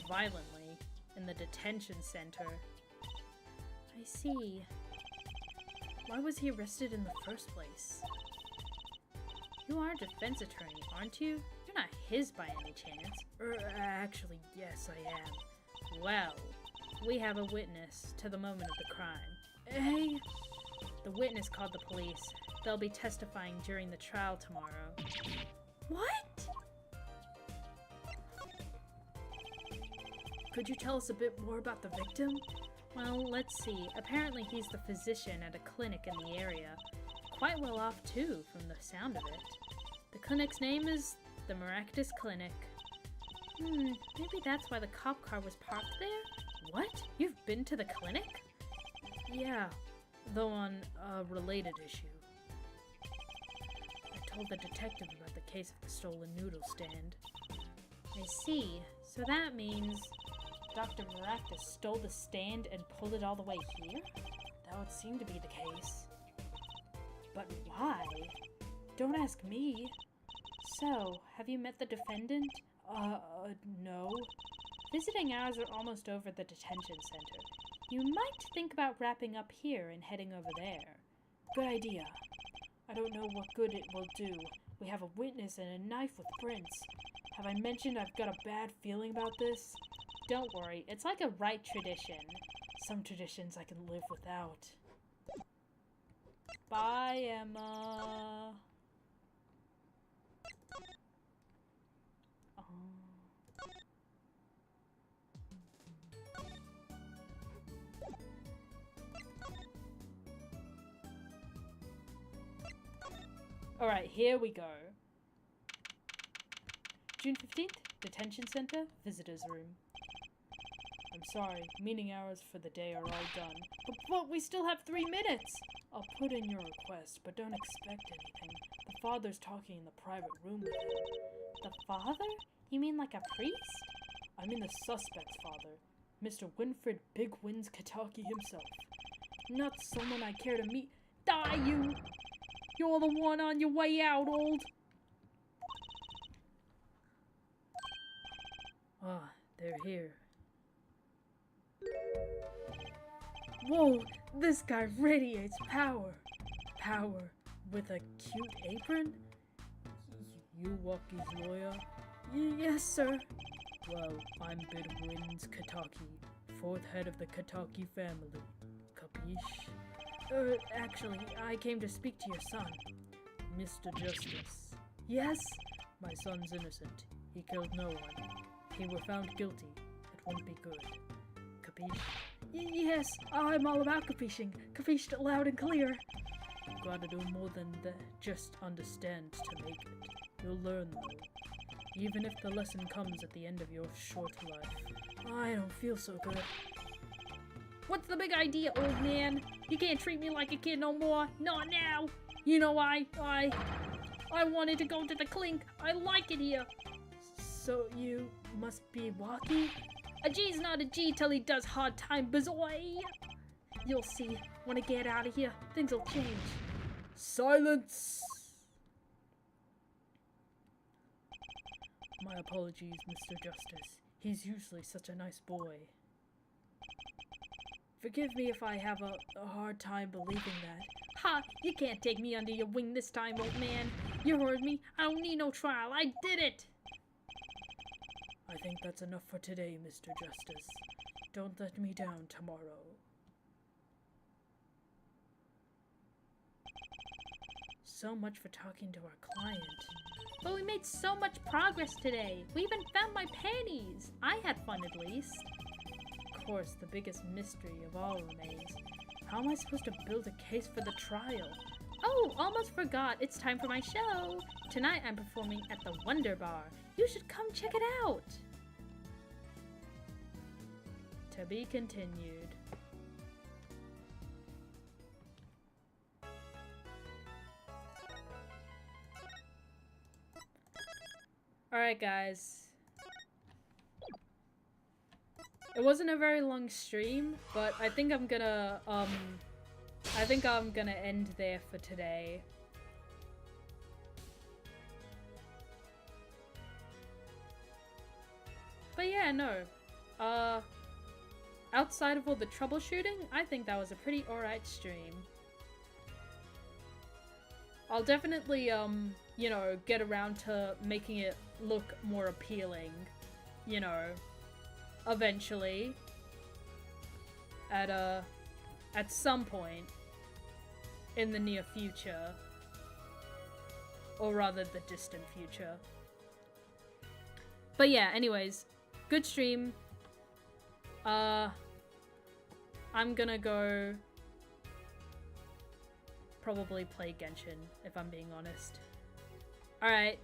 Violently. In the detention center. I see. Why was he arrested in the first place? You are a defense attorney, aren't you? You're not his by any chance. Actually, yes, I am. Well, we have a witness to the moment of the crime. Hey? The witness called the police. They'll be testifying during the trial tomorrow. What? Could you tell us a bit more about the victim? Well, let's see. Apparently he's the physician at a clinic in the area. Quite well off too, from the sound of it. The clinic's name is the Maractus Clinic. Maybe that's why the cop car was parked there? What? You've been to the clinic? Yeah, though on a related issue. I told the detective about the case of the stolen noodle stand. I see. So that means Dr. Maractus stole the stand and pulled it all the way here? That would seem to be the case. But why? Don't ask me. So, have you met the defendant? No. Visiting hours are almost over at the detention center. You might think about wrapping up here and heading over there. Good idea. I don't know what good it will do, We have a witness and a knife with Prince. Have I mentioned I've got a bad feeling about this? Don't worry, it's like a right tradition. Some traditions I can live without. Bye, Emma. Oh. Alright, here we go. June 15th, Detention Center, Visitors Room. I'm sorry, meeting hours for the day are all done. But we still have 3 minutes! I'll put in your request, but don't expect anything. The father's talking in the private room with him. The father? You mean like a priest? I mean the suspect's father, Mr. Winfred Big Wins Kataki himself. Not someone I care to meet. Die, you! You're the one on your way out, old! Ah, they're here. Whoa, this guy radiates power. Power with a cute apron? You Waki's lawyer? Yes, sir. Well, I'm Bidwin's Kataki, 4th head of the Kataki family. Capiche? Actually, I came to speak to your son. Mr. Justice. Yes? My son's innocent. He killed no one. He were found guilty. It wouldn't be good. Capiche? Yes, I'm all about capiching. Capished loud and clear. You gotta do more than just understand to make it. You'll learn though. Even if the lesson comes at the end of your short life. I don't feel so good. What's the big idea, old man? You can't treat me like a kid no more. Not now. You know why? I wanted to go to the clink. I like it here. So you must be Waki? A G's not a G till he does hard time, bazoy. You'll see. When I get out of here, things will change. Silence! My apologies, Mr. Justice. He's usually such a nice boy. Forgive me if I have a hard time believing that. Ha! You can't take me under your wing this time, old man. You heard me. I don't need no trial. I did it! I think that's enough for today, Mr. Justice. Don't let me down tomorrow. So much for talking to our client. But we made so much progress today. We even found my panties. I had fun at least. Of course, the biggest mystery of all remains. How am I supposed to build a case for the trial? Oh, almost forgot. It's time for my show. Tonight I'm performing at the Wonder Bar. You should come check it out. To be continued. Alright guys, it wasn't a very long stream, but I think I'm gonna end there for today. But yeah, no, outside of all the troubleshooting, I think that was a pretty alright stream. I'll definitely, you know, get around to making it look more appealing, you know, eventually, at some point in the near future, or rather the distant future. But yeah, anyways, good stream. I'm gonna go probably play Genshin, if I'm being honest. Alright.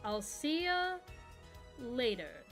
I'll see ya later.